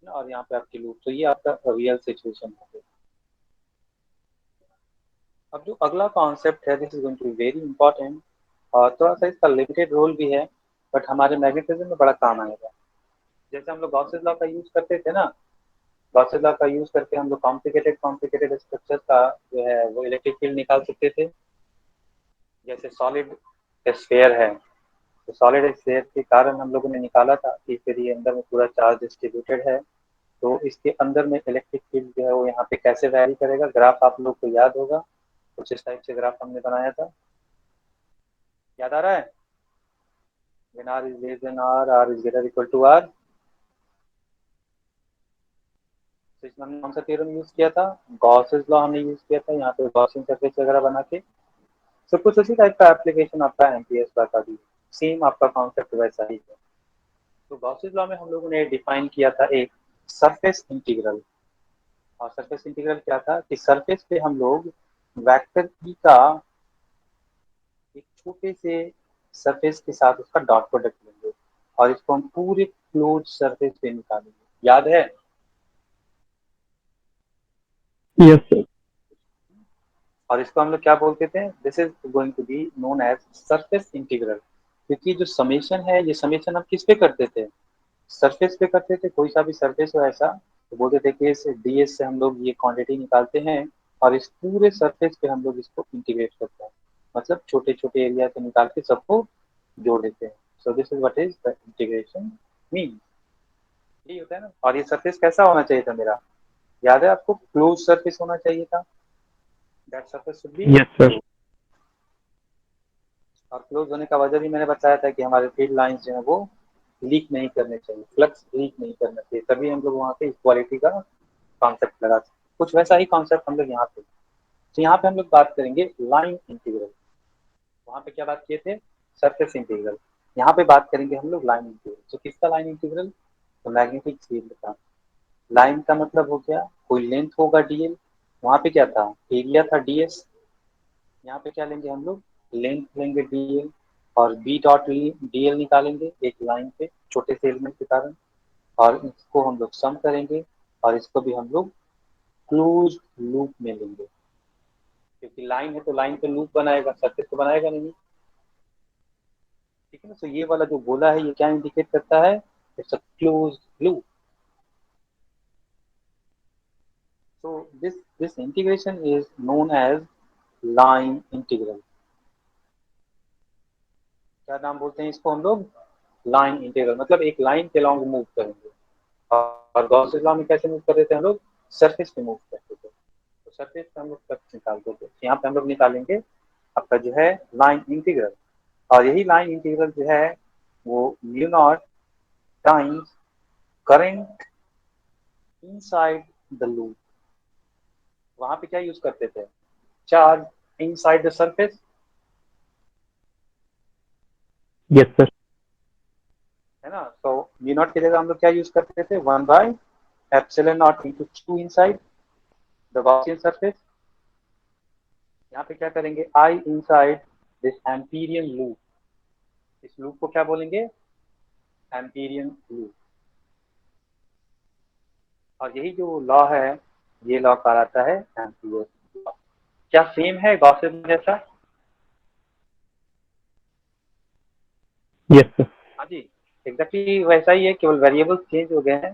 और यहाँ पे आपकी लूप। तो ये आपका रियल सिचुएशन है। अब जो अगला कॉन्सेप्ट है, this is going to be very important, और थोड़ा सा इसका लिमिटेड रोल भी है, बट हमारे मैग्नेटिज्म में बड़ा काम आएगा। जैसे हम लोग गॉसेस लॉ का यूज करते थे ना, गॉसेस लॉ का यूज करके हम लोग कॉम्प्लिकेटेड कॉम्प्लिकेटेड स्ट्रक्चर का जो है वो इलेक्ट्रिक फील्ड निकाल सकते थे। जैसे सॉलिड स्फेयर है, तो सॉलिड स्फेयर के कारण हम लोगों ने निकाला था कि फिर ये अंदर में पूरा चार्ज डिस्ट्रीब्यूटेड है, तो इसके अंदर में इलेक्ट्रिक फील्ड जो है वो यहाँ पे कैसे वैरी करेगा। ग्राफ आप लोग को याद होगा, कुछ इस टाइप से ग्राफ हमने बनाया था, याद आ रहा है। when r is less than r is greater equal to r, तो इसमें हमने कौन सा थ्योरम यूज किया था, गॉसेस लॉ हमने यूज किया था यहाँ पे गॉसियन सरफेस वगैरह बना के। सब कुछ उसी टाइप का एप्लीकेशन आपका एमपीएस का भी सेम आपका कॉन्सेप्ट वैसा ही है। तो गॉसेस लॉ में हम लोगों ने डिफाइन किया था एक सरफेस इंटीग्रल। और सरफेस इंटीग्रल क्या था कि सरफेस पे हम लोग वेक्टर ई का एक छोटे से सरफेस के साथ उसका डॉट प्रोडक्ट लेंगे, और इसको हम पूरे क्लोज सरफेस पे निकालेंगे, याद है। Yes sir. और इसको हम लोग क्या बोलते थे, this is going to be known as surface integral. क्योंकि जो समेशन है, ये समेशन हम किस पे करते थे, सरफेस पे करते थे, कोई सा भी सरफेस हो ऐसा, तो बोलते थे कि इस ds से हम लोग ये क्वांटिटी निकालते हैं और इस पूरे सरफेस पे हम लोग इसको इंटीग्रेट करते हैं, मतलब छोटे छोटे एरिया से निकाल के सबको जोड़ देते हैं। सो this is what is the integration mean. यही होता है ना। और ये सरफेस कैसा होना चाहिए था मेरा, याद है आपको, क्लोज सरफेस होना चाहिए था। That surface should be Yes, sir. Close. और क्लोज होने का वजह भी मैंने बताया था कि हमारे फील्ड लाइंस जो है वो लीक नहीं करने चाहिए, फ्लक्स लीक नहीं करना चाहिए, तभी हम लोग वहाँ पे इक्वालिटी का कॉन्सेप्ट लगा सकते। कुछ वैसा ही कॉन्सेप्ट हम लोग यहाँ पे, तो यहाँ पे हम लोग बात करेंगे लाइन इंटीग्रल। वहाँ पे क्या बात किए थे, सरफेस इंटीग्रल। यहाँ पे बात करेंगे हम लोग लाइन इंटीग्रल। तो किसका लाइन इंटीग्रल, तो मैग्नेटिक फील्ड का। लाइन का मतलब हो गया कोई लेंथ होगा डीएल, वहाँ पे क्या था, एरिया था डीएस, यहाँ पे क्या लेंगे हम लोग, लेंथ लेंगे डीएल, और बी डॉट डीएल निकालेंगे एक लाइन पे छोटे से एलिमेंट के कारण, और इसको हम लोग सम करेंगे, और इसको भी हम लोग क्लोज लूप में लेंगे, क्योंकि लाइन है तो लाइन पे लूप बनाएगा, सर्फेस तो बनाएगा नहीं। ठीक है ना। तो ये वाला जो गोला है ये क्या इंडिकेट करता है, it's a close loop. so this integration is known as line integral। क्या नाम बोलते हैं इसको हम लोग, लाइन इंटीग्रल। मतलब एक लाइन के लॉन्ग मूव करेंगे, और गॉस लॉ में कैसे मूव कर रहे थे हम लोग, सरफेस पे मूव करते थे, तो सरफेस पे हम लोग फ्लक्स निकालते थे। तो यहाँ पे हम लोग निकालेंगे आपका जो है लाइन इंटीग्रल, और यही लाइन इंटीग्रल जो है वो mu naught times current inside the loop. वहां पे क्या यूज करते थे, charge inside the surface, Yes, sir. है ना। तो म्यू नॉट की जगह हम लोग क्या यूज करते थे, 1 by epsilon not into Q inside the Gaussian surface. यहाँ पे क्या करेंगे, आई इनसाइड दिस एम्पीरियन लूप, इस लूप को क्या बोलेंगे, एम्पीरियन लूप। और यही जो लॉ है, ये लॉ कहलाता है एम्पीयर लॉ। क्या सेम है गॉसियन जैसा, Yes, sir. हाँ जी, एग्जैक्टली वैसा ही है, केवल वेरिएबल्स चेंज हो गए हैं।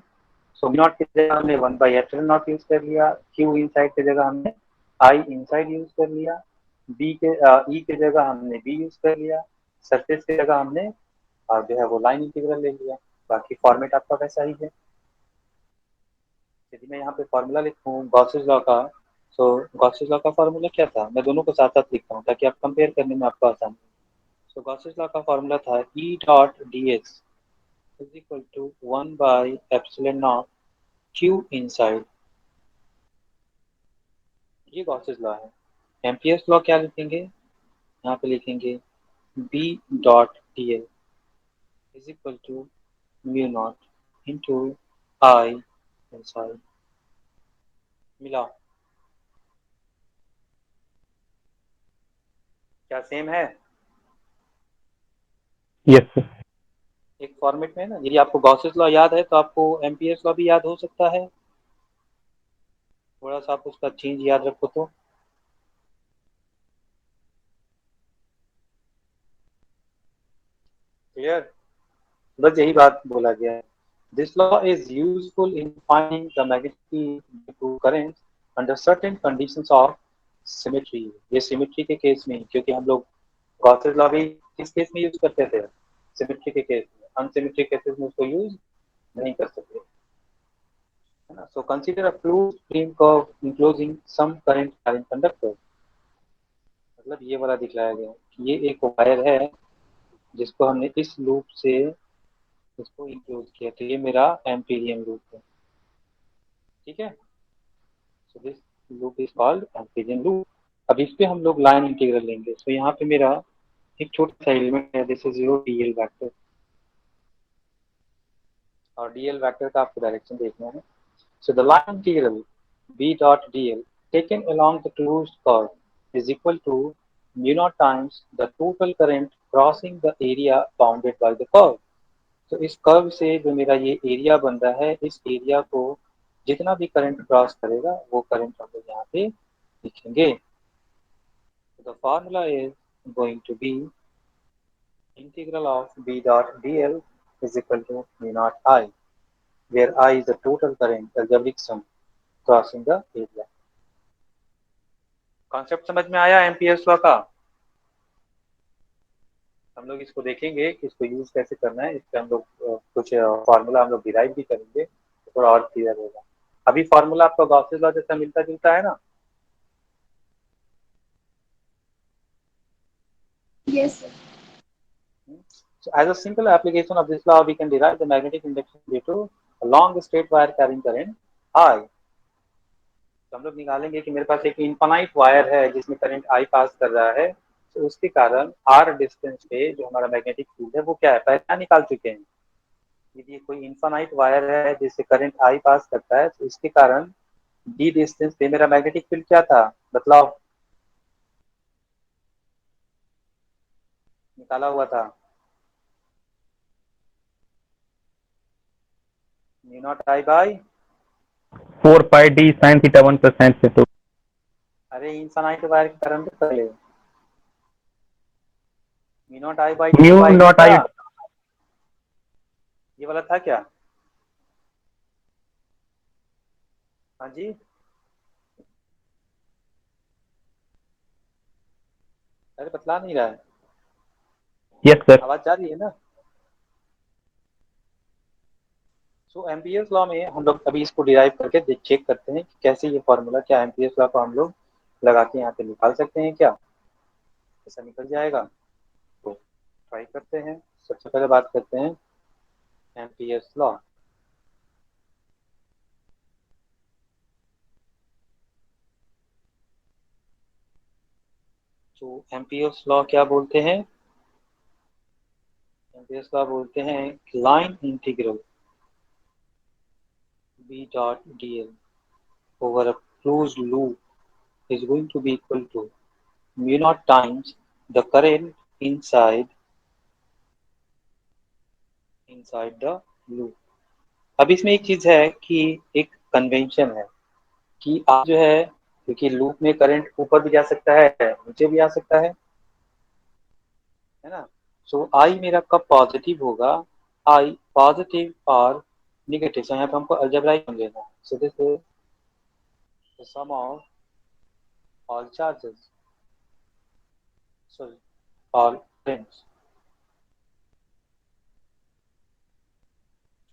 सो नॉट की जगह हमने 1 by एप्सिलॉन नॉट यूज कर लिया, क्यू इनसाइड की जगह हमने आई इनसाइड यूज कर लिया, बी के ई की जगह हमने बी यूज कर लिया, सरफेस की जगह हमने जो है वो लाइन इंटीग्रल ले लिया। बाकी फॉर्मेट आपका वैसा ही है। यदि मैं यहाँ पे फॉर्मूला लिखूँ गॉसेस लॉ का, सो गॉसेस लॉ का फॉर्मूला क्या था, मैं दोनों को साथ साथ लिखता हूँ ताकि आप कंपेयर करने में आपको आसानी हो। सो गॉसेस लॉ का फॉर्मूला था E dot D S is equal to 1 by epsilon naught Q inside, ये गॉसेस लॉ है। एम्पियर्स लॉ क्या लिखेंगे, यहाँ पे लिखेंगे B dot D L is equal to mu naught into I inside. मिला, क्या सेम है, Yes, sir. एक फॉर्मेट में है ना। यदि आपको गॉसेस लॉ याद है तो आपको एम्पियर्स लॉ भी याद हो सकता है, थोड़ा सा आप उसका चेंज याद रखो तो। क्लियर, बस यही बात बोला गया है। This law is useful in finding the magnetic current under certain conditions of symmetry. ये सिमेट्री के केस में, क्योंकि हम लोग गॉसेस लॉ भी किस केस में यूज करते थे, सिमेट्री के केस में, अनसिमेट्री केसेस में उसको यूज नहीं कर सकते, है ना। So consider a fluid stream curve enclosing some current in conductor. मतलब ये वाला दिखलाया गया कि ये एक वायर है जिसको हमने इस लूप से इसको इंक्लोज किया, तो ये मेरा एम्पीरियन लूप है। ठीक है, so this loop is called Amperian loop. अब इस पे हम लोग लाइन इंटीग्रल लेंगे। सो यहाँ पे मेरा एक छोटा सा एलिमेंट है, this is your DL vector, और डीएल वेक्टर का आपको डायरेक्शन देखना है। So the line integral B dot DL taken along the closed curve is equal to mu naught times the total current crossing the area bounded by the curve। तो इस curve से जो मेरा ये एरिया बन रहा है, इस एरिया को जितना भी करंट क्रॉस करेगा वो करंट हम लोग यहाँ पे लिखेंगे। The formula is going to be integral of B dot D L is equal to mu naught I, where I is the total current algebraic sum crossing the area. Concept समझ में आया Ampere's law का? हम लोग इसको देखेंगे कि इसको यूज कैसे करना है। इससे हम लोग कुछ फार्मूला हम लोग डिराइव भी करेंगे, तो थोड़ा और क्लियर होगा। अभी फार्मूला आपका गॉसेस लॉ जैसा मिलता जुलता है ना? Yes, sir. So as a simple application of this law, we can derive the magnetic induction due to a long straight wire carrying current I. तो हम लोग निकालेंगे कि मेरे पास एक इनफाइनाइट वायर है जिसमें करंट I पास कर रहा है, तो उसके कारण R डिस्टेंस पे जो हमारा मैग्नेटिक फील्ड है वो क्या है, पहले निकाल चुके हैं। यदि कोई इनफाइनाइट वायर है जिससे करंट I पास करता है, तो इसके कारण D डिस्टेंस पे मेरा मैग्नेटिक फील्ड क्या था, बतलाओ? निकाला हुआ था mu naught I by 4 pi d sin theta 1 plus sin theta 2. अरे इनफाइनाइट वायर के कारण तो पहले mu naught I by Mu 2 पाई नहीं naught था, I. ये वाला था क्या? हाँ जी, अरे बतला नहीं रहा है, Yes, sir. आवाज जा रही है ना? सो एम्पियर्स लॉ में हम लोग अभी इसको डिराइव करके चेक करते हैं कि कैसे ये फॉर्मूला, क्या एम्पियर्स लॉ को हम लोग लगा के यहाँ पे निकाल सकते हैं क्या, ऐसा निकल जाएगा। तो ट्राई करते हैं। सबसे पहले बात करते हैं एम्पियर्स लॉ। तो एम्पियर्स लॉ क्या बोलते हैं? एम्पियर्स लॉ बोलते हैं line integral B dot dl over a closed loop is going to be equal to mu naught times the current inside the loop। अब इसमें एक चीज है कि एक कन्वेंशन है कि आप जो है, क्योंकि लूप में करंट ऊपर भी जा सकता है नीचे भी आ सकता है ना? सो आई मेरा कब पॉजिटिव होगा, आई पॉजिटिव और नेगेटिव, सो यहाँ पे हमको अलजेब्राइक सम लेना है। So this is the sum of all charges, sorry all currents.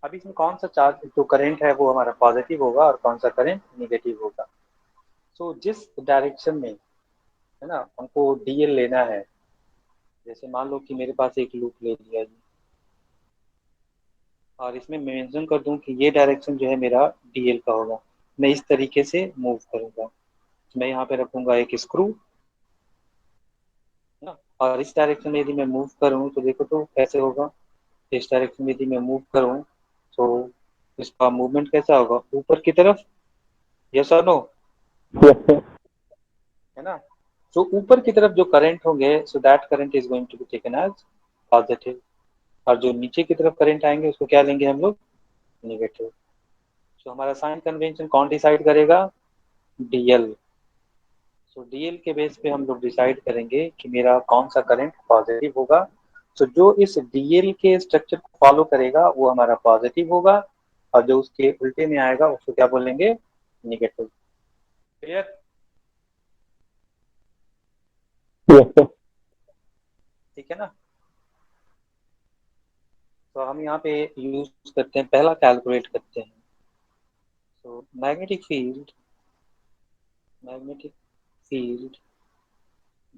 अब इसमें कौन सा चार्ज जो करंट है वो हमारा पॉजिटिव होगा और कौन सा करंट नेगेटिव होगा। सो जिस डायरेक्शन में है ना हमको डीएल लेना है, जैसे मान लो कि मेरे पास एक लूप ले लिया जी, और इसमें मेंशन कर दूं कि ये डायरेक्शन जो है मेरा डीएल का होगा, मैं इस तरीके से मूव करूंगा। मैं यहाँ पे रखूंगा एक स्क्रू ना, और इस डायरेक्शन में यदि मैं मूव करूँ तो देखो तो कैसे होगा। इस डायरेक्शन में यदि मैं मूव करूँ तो इसका मूवमेंट कैसा होगा, ऊपर की तरफ, यस और नो, Yes, sir. है ना? तो ऊपर की तरफ जो करंट होंगे, so that current is going to be taken as positive, और जो नीचे की तरफ करंट आएंगे उसको क्या लेंगे हम लोग, नेगेटिव। तो हमारा साइन कन्वेंशन कौन डिसाइड करेगा, डीएल। सो डीएल के बेस पे हम लोग डिसाइड करेंगे कि मेरा कौन सा करंट पॉजिटिव होगा। तो जो इस डीएल के स्ट्रक्चर को फॉलो करेगा वो हमारा पॉजिटिव होगा, और जो उसके उल्टे में आएगा उसको क्या बोलेंगे, नेगेटिव। क्लियर? Yes, sir. ठीक है ना? तो हम यहाँ पे यूज करते हैं, पहला कैलकुलेट करते हैं। तो magnetic field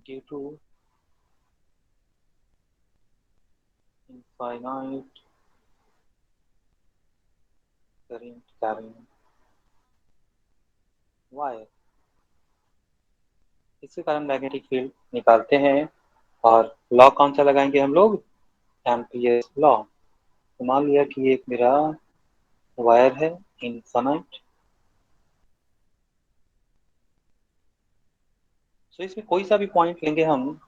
due to infinite current carrying wire, इसके कारण मैग्नेटिक फील्ड निकालते हैं। और लॉ कौन सा लगाएंगे हम लोग, एम्पियर्स लॉ। तो मान लिया कि एक मेरा वायर है इनफाइनाइट, तो इसमें कोई सा भी पॉइंट लेंगे हम,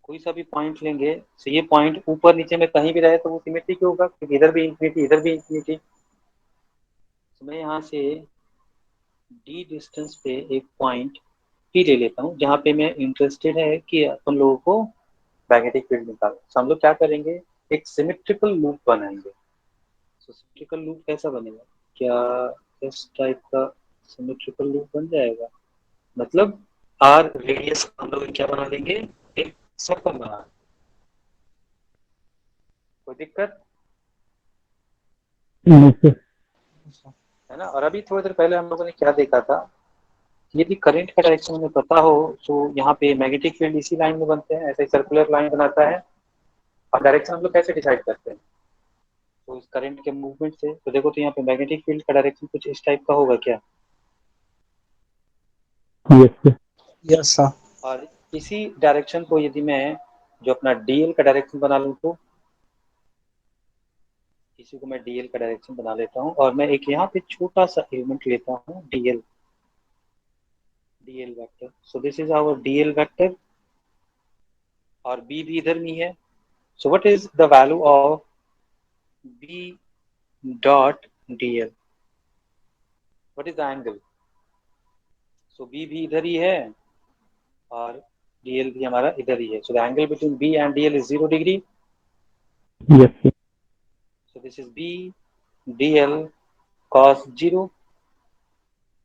कोई सा भी पॉइंट लेंगे, तो ये पॉइंट ऊपर नीचे में कहीं भी रहे तो वो सिमेट्रिक होगा, क्योंकि इधर भी इंफिनिटी इधर भी इंफिनिटी। तो मैं यहाँ से डी डिस्टेंस पे एक पॉइंट पी ले लेता हूँ जहाँ पे मैं इंटरेस्टेड है कि अपन लोगों को मैग्नेटिक फील्ड निकालो। तो हम लोग क्या करेंगे, एक सिमेट्रिकल लूप बनाएंगे। तो सिमेट्रिकल लूप कैसा बनेगा, क्या इस टाइप का सिमेट्रिकल लूप बन जाएगा, मतलब आर रेडियस हम लोग क्या बना लेंगे, एक सर्कल बना। कोई दिक्कत नहीं सर। है ना। और अभी थोड़ी देर पहले हम लोगों ने क्या देखा था, यदि करंट का डायरेक्शन हमें पता हो तो यहाँ पे मैग्नेटिक फील्ड इसी लाइन में बनते हैं, ऐसे सर्कुलर लाइन बनाता है। और डायरेक्शन हम लोग कैसे डिसाइड करते हैं, तो इस करंट के मूवमेंट से। तो देखो, तो यहाँ पे मैग्नेटिक फील्ड का डायरेक्शन कुछ इस टाइप का होगा क्या। Yes sir. Yes sir. और इसी डायरेक्शन को यदि मैं जो अपना डीएल का डायरेक्शन बना लूँ, तो इसी को मैं डीएल का डायरेक्शन बना लेता हूँ, और मैं एक यहाँ पे छोटा सा एलिमेंट लेता हूँ DL, DL vector. So this is our DL vector, और बी भी इधर में है। So what is the value of B dot DL, what is the angle. So B भी इधर ही है और डीएल भी हमारा इधर ही है। So the angle between B and DL is 0 degree. Yes sir. So this is B DL cos 0,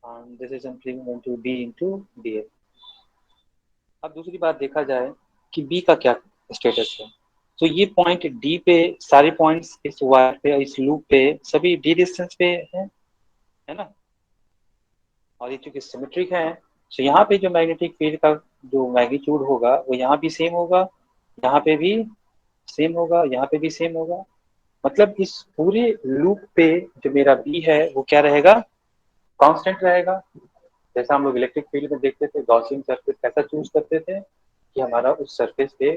and this is simply going to be into dl। अब दूसरी बात देखा जाए कि बी का क्या स्टेटस है। तो ये पॉइंट डी पे, सारे पॉइंट्स इस वायर पे, इस लूप पे सभी डी डिस्टेंस पे है ना। और ये चूंकि सिमेट्रिक है, तो यहाँ पे जो मैग्नेटिक फील्ड का जो मैग्नीट्यूड होगा वो यहाँ भी सेम होगा, यहाँ पे भी सेम होगा, यहाँ पे भी सेम होगा। मतलब इस पूरे लूप पे जो मेरा बी है वो क्या रहेगा, कांस्टेंट रहेगा। जैसा हम लोग इलेक्ट्रिक फील्ड में देखते थे, गॉसियन सरफेस कैसा चूज करते थे कि हमारा उस सरफेस पे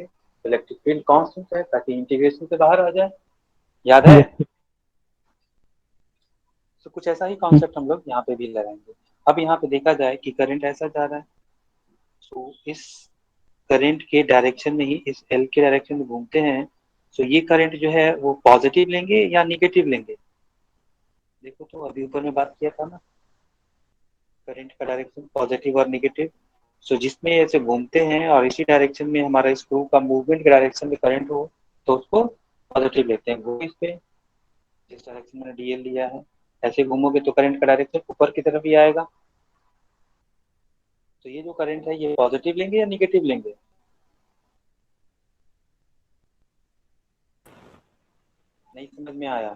इलेक्ट्रिक फील्ड कांस्टेंट है, ताकि इंटीग्रेशन से बाहर आ जाए। याद है। Yes sir. तो कुछ ऐसा ही कॉन्सेप्ट हम लोग यहाँ पे भी लगाएंगे। अब यहाँ पे देखा जाए कि करंट ऐसा जा रहा है, तो इस करंट के डायरेक्शन में ही, इस एल के डायरेक्शन में घूमते हैं। तो ये करंट जो है वो पॉजिटिव लेंगे या निगेटिव लेंगे। देखो, तो अभी ऊपर में बात किया था ना, करंट का डायरेक्शन पॉजिटिव और निगेटिव। सो जिसमें ऐसे घूमते हैं और इसी डायरेक्शन में हमारा स्क्रू का मूवमेंट के डायरेक्शन में करंट हो, तो उसको पॉजिटिव लेते हैं। घूमो इस पे, जिस डायरेक्शन में डीएल लिया है, ऐसे घूमोगे तो करंट का डायरेक्शन ऊपर की तरफ ही आएगा। तो ये जो करंट है ये पॉजिटिव लेंगे या निगेटिव लेंगे। नहीं समझ में आया।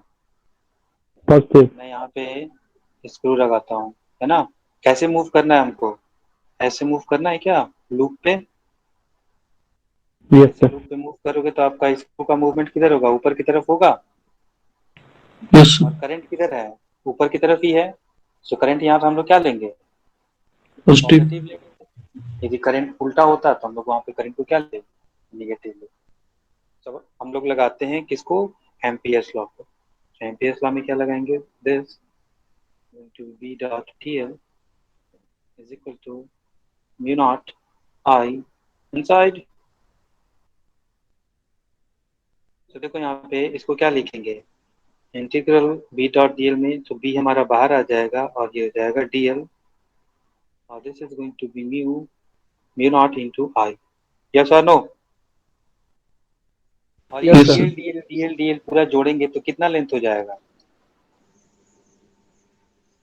पॉजिटिव। मैं यहाँ पे स्क्रू लगाता हूँ, है ना। कैसे मूव करना है हमको, ऐसे मूव करना है क्या, लूप पे। यस ऐसे सर। लूप पे मूव करोगे तो आपका स्क्रू का मूवमेंट किधर होगा, ऊपर की तरफ होगा। यस और करंट किधर है, ऊपर की तरफ ही है। सो करंट यहाँ पे हम लोग क्या लेंगे, पॉजिटिव। पॉजिटिव लेंगे। यदि करंट उल्टा होता तो हम लोग वहाँ पे करंट को क्या लेंगे, निगेटिव लेंगे। तो हम लोग लगाते हैं किसको, एम्पियर्स लॉ को। एम्पियर्स लॉ में क्या लगाएंगे, this to B dot T L is equal to mu naught I inside. तो देखो यहाँ पे इसको क्या लिखेंगे, integral B dot D L में। तो बी हमारा बाहर आ जाएगा और ये हो जाएगा डी एल, और this is going to be mu naught into I. Yes और नो। और ये yes D sir. L D L D L D L पूरा जोड़ेंगे तो कितना लेंथ हो जाएगा,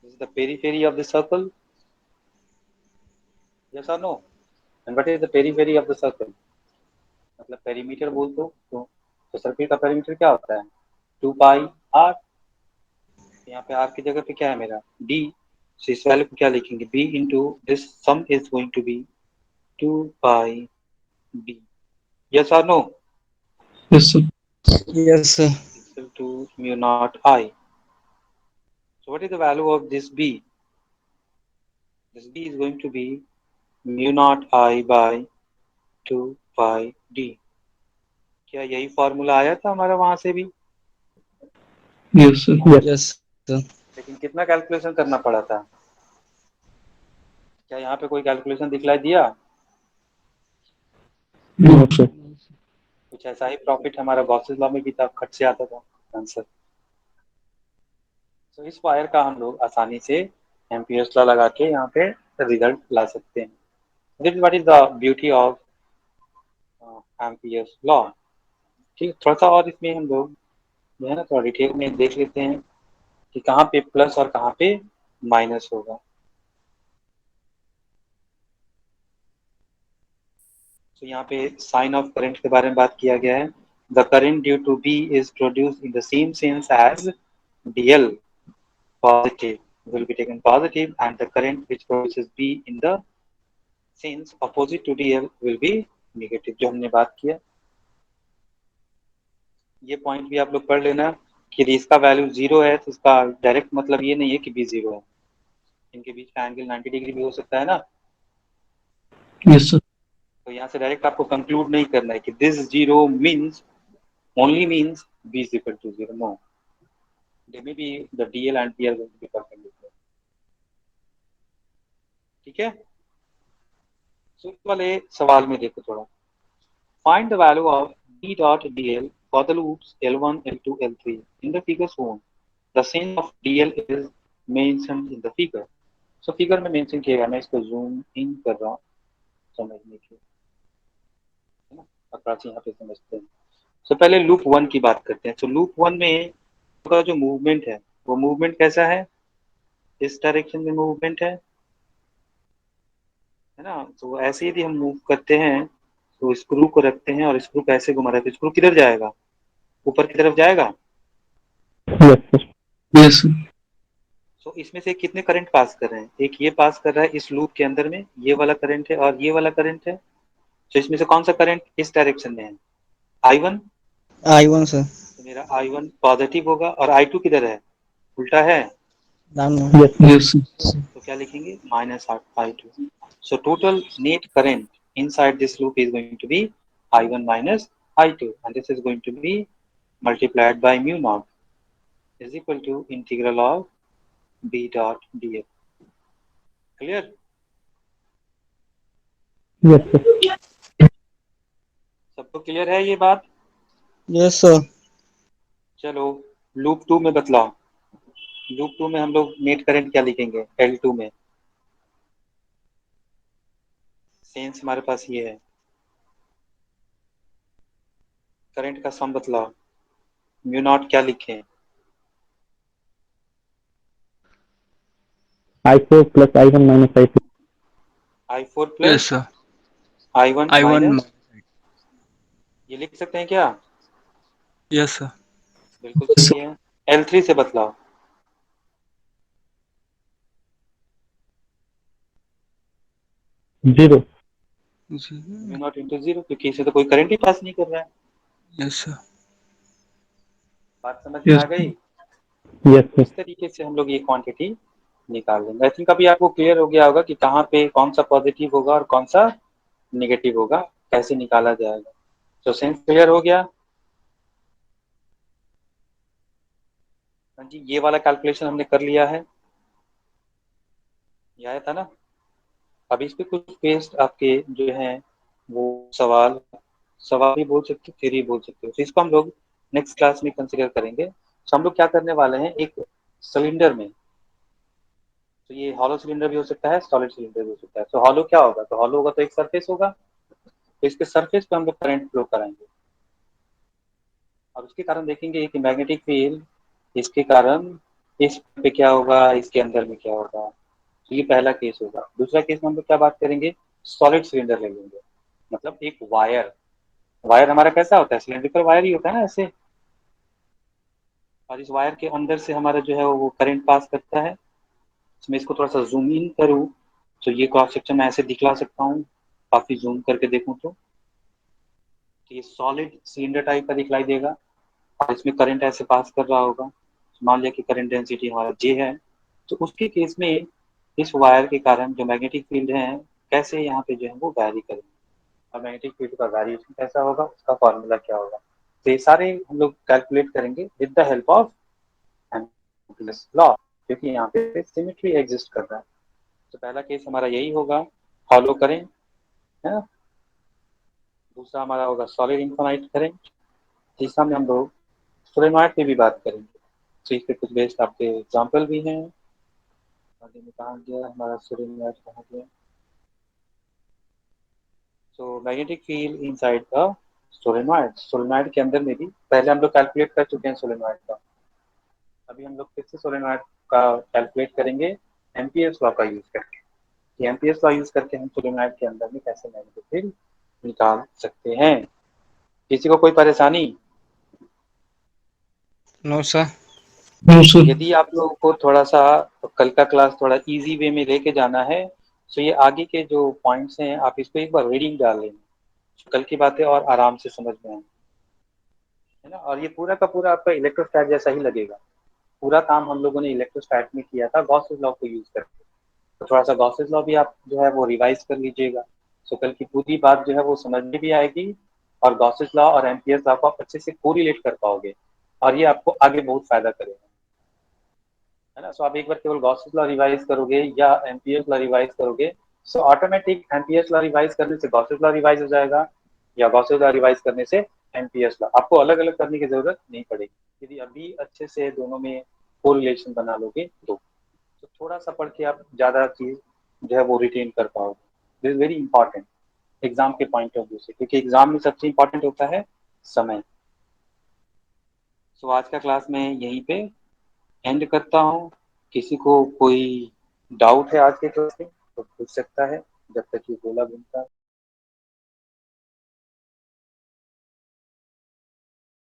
this is the periphery of the circle. Yes और no. And what is the periphery of the circle, मतलब पेरीमीटर बोल तो सर्कल का पेरीमीटर क्या होता है, 2 पाई आर। यहाँ पे आर की जगह पे क्या है मेरा, डी। सो इस वैल्यू को क्या लिखेंगे, B into this sum is going to be 2 pi B. Yes और no. Yes sir. Yes sir. Equal to mu naught I. So what is the value of this b? This b is going to be mu naught I by 2 pi d। क्या यही formula आया था हमारा वहां से भी, yes sir. Yes. Yes sir. लेकिन कितना कैलकुलेशन करना पड़ा था। क्या यहाँ पे कोई कैलकुलेशन दिखलाई दिया, नो सर। कुछ ऐसा ही प्रॉफिट हमारा गॉसेस लॉ में भी था, खट से आता था आंसर। तो इस वायर का हम लोग आसानी से एम्पियर्स लॉ लगा के यहाँ पे रिजल्ट ला सकते हैं। This what is the beauty of Ampere's law. ठीक, थोड़ा सा और इसमें हम लोग जो है ना थोड़ा डिटेल में देख लेते हैं कि कहाँ पे प्लस और कहाँ पे माइनस होगा। तो यहाँ पे साइन ऑफ करंट के बारे में बात किया गया है। The current due to B is produced in the same sense as DL positive will be taken positive and the current which produces B in the sense opposite to DL will be negative, जो हमने बात किया। ये point भी आप लोग पढ़ लेना कि इसका वैल्यू 0 है तो इसका डायरेक्ट मतलब ये नहीं है कि B 0 है। इनके बीच का एंगल 90 डिग्री भी हो सकता है ना। Yes, sir. तो यहाँ से डायरेक्ट आपको कंक्लूड नहीं करना है कि this 0 means only means B is equal to 0. No, they may be the DL and PL will be perpendicular. ठीक है। तो इस वाले सवाल में देखो थोड़ा, find the value of B dot DL for the loops L1, L2, L3 in the figure shown. The sense of DL is mentioned in the figure. So figure में मेंशन किया गया, मैं इसको जूम इन कर रहा हूँ समझने के लिए, है ना, अप्रोच यहाँ पे समझते हैं। तो पहले लूप वन की बात करते हैं। तो लूप वन में का जो मूवमेंट है वो मूवमेंट कैसा है, इस डायरेक्शन में मूवमेंट है ना। तो ऐसे यदि हम मूव करते हैं तो स्क्रू को रखते हैं और स्क्रू को ऐसे घुमा रहे हैं तो स्क्रू किधर जाएगा, ऊपर की तरफ जाएगा। Yes, sir. Yes, sir. तो इसमें से कितने करंट पास कर रहे हैं, एक ये पास कर रहा है इस लूप के अंदर में, ये वाला करंट है और ये वाला करंट है। तो इसमें से कौन सा करंट इस डायरेक्शन में है, I1। I1 sir. तो मेरा I1 पॉजिटिव होगा और I2 किधर है, उल्टा है। Down. Yes, sir. Yes, sir. तो क्या लिखेंगे, minus I2। So total net current inside this loop is going to be I1 minus I2 and this is going to be multiplied by mu naught is equal to integral of B dot dl. Clear. Yes, sir. सबको clear है ये बात। Yes sir. चलो loop to में बतलाओ। Loop to में हम लोग नेट करंट क्या लिखेंगे, L2 में सेंस हमारे पास ये है, करंट का सम बतलाओ, म्यू नॉट क्या लिखें, I4 plus I1 minus I2. I4 Yes, plus sir. I1 I1. Minus, ये लिख सकते हैं क्या, Yes, sir. बिल्कुल सही है। L3 से बतलाओ, 0. म्यू नॉट इंटू 0, क्योंकि इसे तो कोई करंट ही पास नहीं कर रहा है। Yes, sir. बात समझ में Yes. आ गई। Yes, sir. इस तरीके से हम लोग ये क्वांटिटी निकाल लेंगे। आई थिंक अभी आपको क्लियर हो गया होगा कि कहाँ पे कौन सा पॉजिटिव होगा और कौन सा निगेटिव होगा, कैसे निकाला जाएगा। तो सेंस क्लियर हो गया। हाँ जी, ये वाला कैलकुलेशन हमने कर लिया है, ये आया था ना। अब इस पे कुछ बेस्ड आपके जो हैं वो सवाल सवाल भी बोल सकते हो, थ्योरी बोल सकते हो। तो इसको हम लोग नेक्स्ट क्लास में कंसिडर करेंगे। तो हम लोग क्या करने वाले हैं, एक सिलेंडर में, तो ये हॉलो सिलेंडर भी हो सकता है, सॉलिड सिलेंडर भी हो सकता है। तो हॉलो क्या होगा, तो हॉलो होगा तो एक सरफेस होगा, तो इसके सरफेस पे हम लोग करंट फ्लो कराएंगे और उसके कारण देखेंगे कि मैग्नेटिक फील्ड इसके कारण इस पे क्या होगा, इसके अंदर में क्या होगा। तो ये पहला केस होगा। दूसरा केस में हम लोग क्या बात करेंगे, सॉलिड सिलेंडर ले लेंगे, मतलब एक वायर। वायर हमारा कैसा होता है, सिलेंड्रिकल वायर ही होता है ना ऐसे, और इस वायर के अंदर से हमारा जो है वो करंट पास करता है। मैं इसको थोड़ा सा जूम इन करूँ तो ये क्रॉस सेक्शन में ऐसे दिखला सकता हूँ, काफी जूम करके देखूँ तो ये सॉलिड सिलेंडर टाइप का दिखलाई देगा और इसमें करंट ऐसे पास कर रहा होगा। मान लिया कि करंट डेंसिटी हमारा J है, तो उसके केस में इस वायर के कारण जो मैग्नेटिक फील्ड है कैसे यहाँ पे जो है वो वैरी करेंगे, और मैग्नेटिक फील्ड का वेरिएशन कैसा होगा, उसका फॉर्मूला क्या होगा। तो ये सारे हम लोग कैलकुलेट करेंगे with the help of Ampere's law, क्योंकि यहाँ पे सिमेट्री एग्जिस्ट कर रहा है। तो पहला केस हमारा यही होगा, फॉलो करें, है ना। दूसरा हमारा होगा सॉलिड इनफाइनाइट करंट। तीसरा में हम लोग सोलेनॉइड पे भी बात करेंगे। तो इस पे कुछ बेस्ड आपके एग्जाम्पल भी हैं। आगे में कहाँ गया हमारा सोलेनॉइड, कहाँ गया। तो magnetic field inside the solenoid, solenoid के अंदर में भी पहले हम लोग कैलकुलेट कर चुके हैं सोलेनॉइड का, अभी हम लोग फिर से सोलेनॉइड का कैलकुलेट करेंगे एम्पियर्स लॉ का यूज करके। एम्पियर्स लॉ यूज करके हम सोलेनॉइड के अंदर में कैसे मैग्नेटिक फील्ड निकाल सकते हैं। किसी को कोई परेशानी? No sir. No sir. यदि आप लोगों को थोड़ा सा कल का क्लास थोड़ा इजी वे में लेके जाना है, तो ये आगे के जो पॉइंट्स हैं आप इसको एक बार रीडिंग डाल लेंगे, कल की बातें और आराम से समझ में आएंगी, है ना। और ये पूरा का पूरा आपका इलेक्ट्रोस्टैट जैसा ही लगेगा। पूरा काम हम लोगों ने इलेक्ट्रोस्टैट में किया था गॉसेस लॉ को यूज करके, तो थोड़ा सा गॉसेस लॉ भी आप जो है वो रिवाइज कर लीजिएगा, तो कल की पूरी बात जो है वो समझ में भी आएगी और गॉसेस लॉ और एम्पियर्स लॉ को आप अच्छे से कोरिलेट कर पाओगे और ये आपको आगे बहुत फायदा करेगा, है ना। सो आप एक बार केवल गॉसेस लॉ रिवाइज करोगे या एम्पियर्स लॉ रिवाइज करोगे, सो ऑटोमेटिक एम्पियर्स लॉ रिवाइज करने से गॉसेस लॉ रिवाइज हो जाएगा या गॉसेस लॉ रिवाइज करने से एम्पियर्स लॉ, आपको अलग अलग करने की जरूरत नहीं पड़ेगी यदि अभी अच्छे से दोनों में कोरिलेशन बना लोगे तो थोड़ा सा पढ़ के आप ज्यादा चीज जो है वो रिटेन कर पाओगे। This is very important exam के पॉइंट ऑफ व्यू से, क्योंकि एग्जाम में सबसे इंपॉर्टेंट होता है समय। सो आज का क्लास मैं यहीं पे एंड करता हूँ। किसी को कोई डाउट है आज के क्लास में तो पूछ सकता है जब तक ये गोला घूमता है।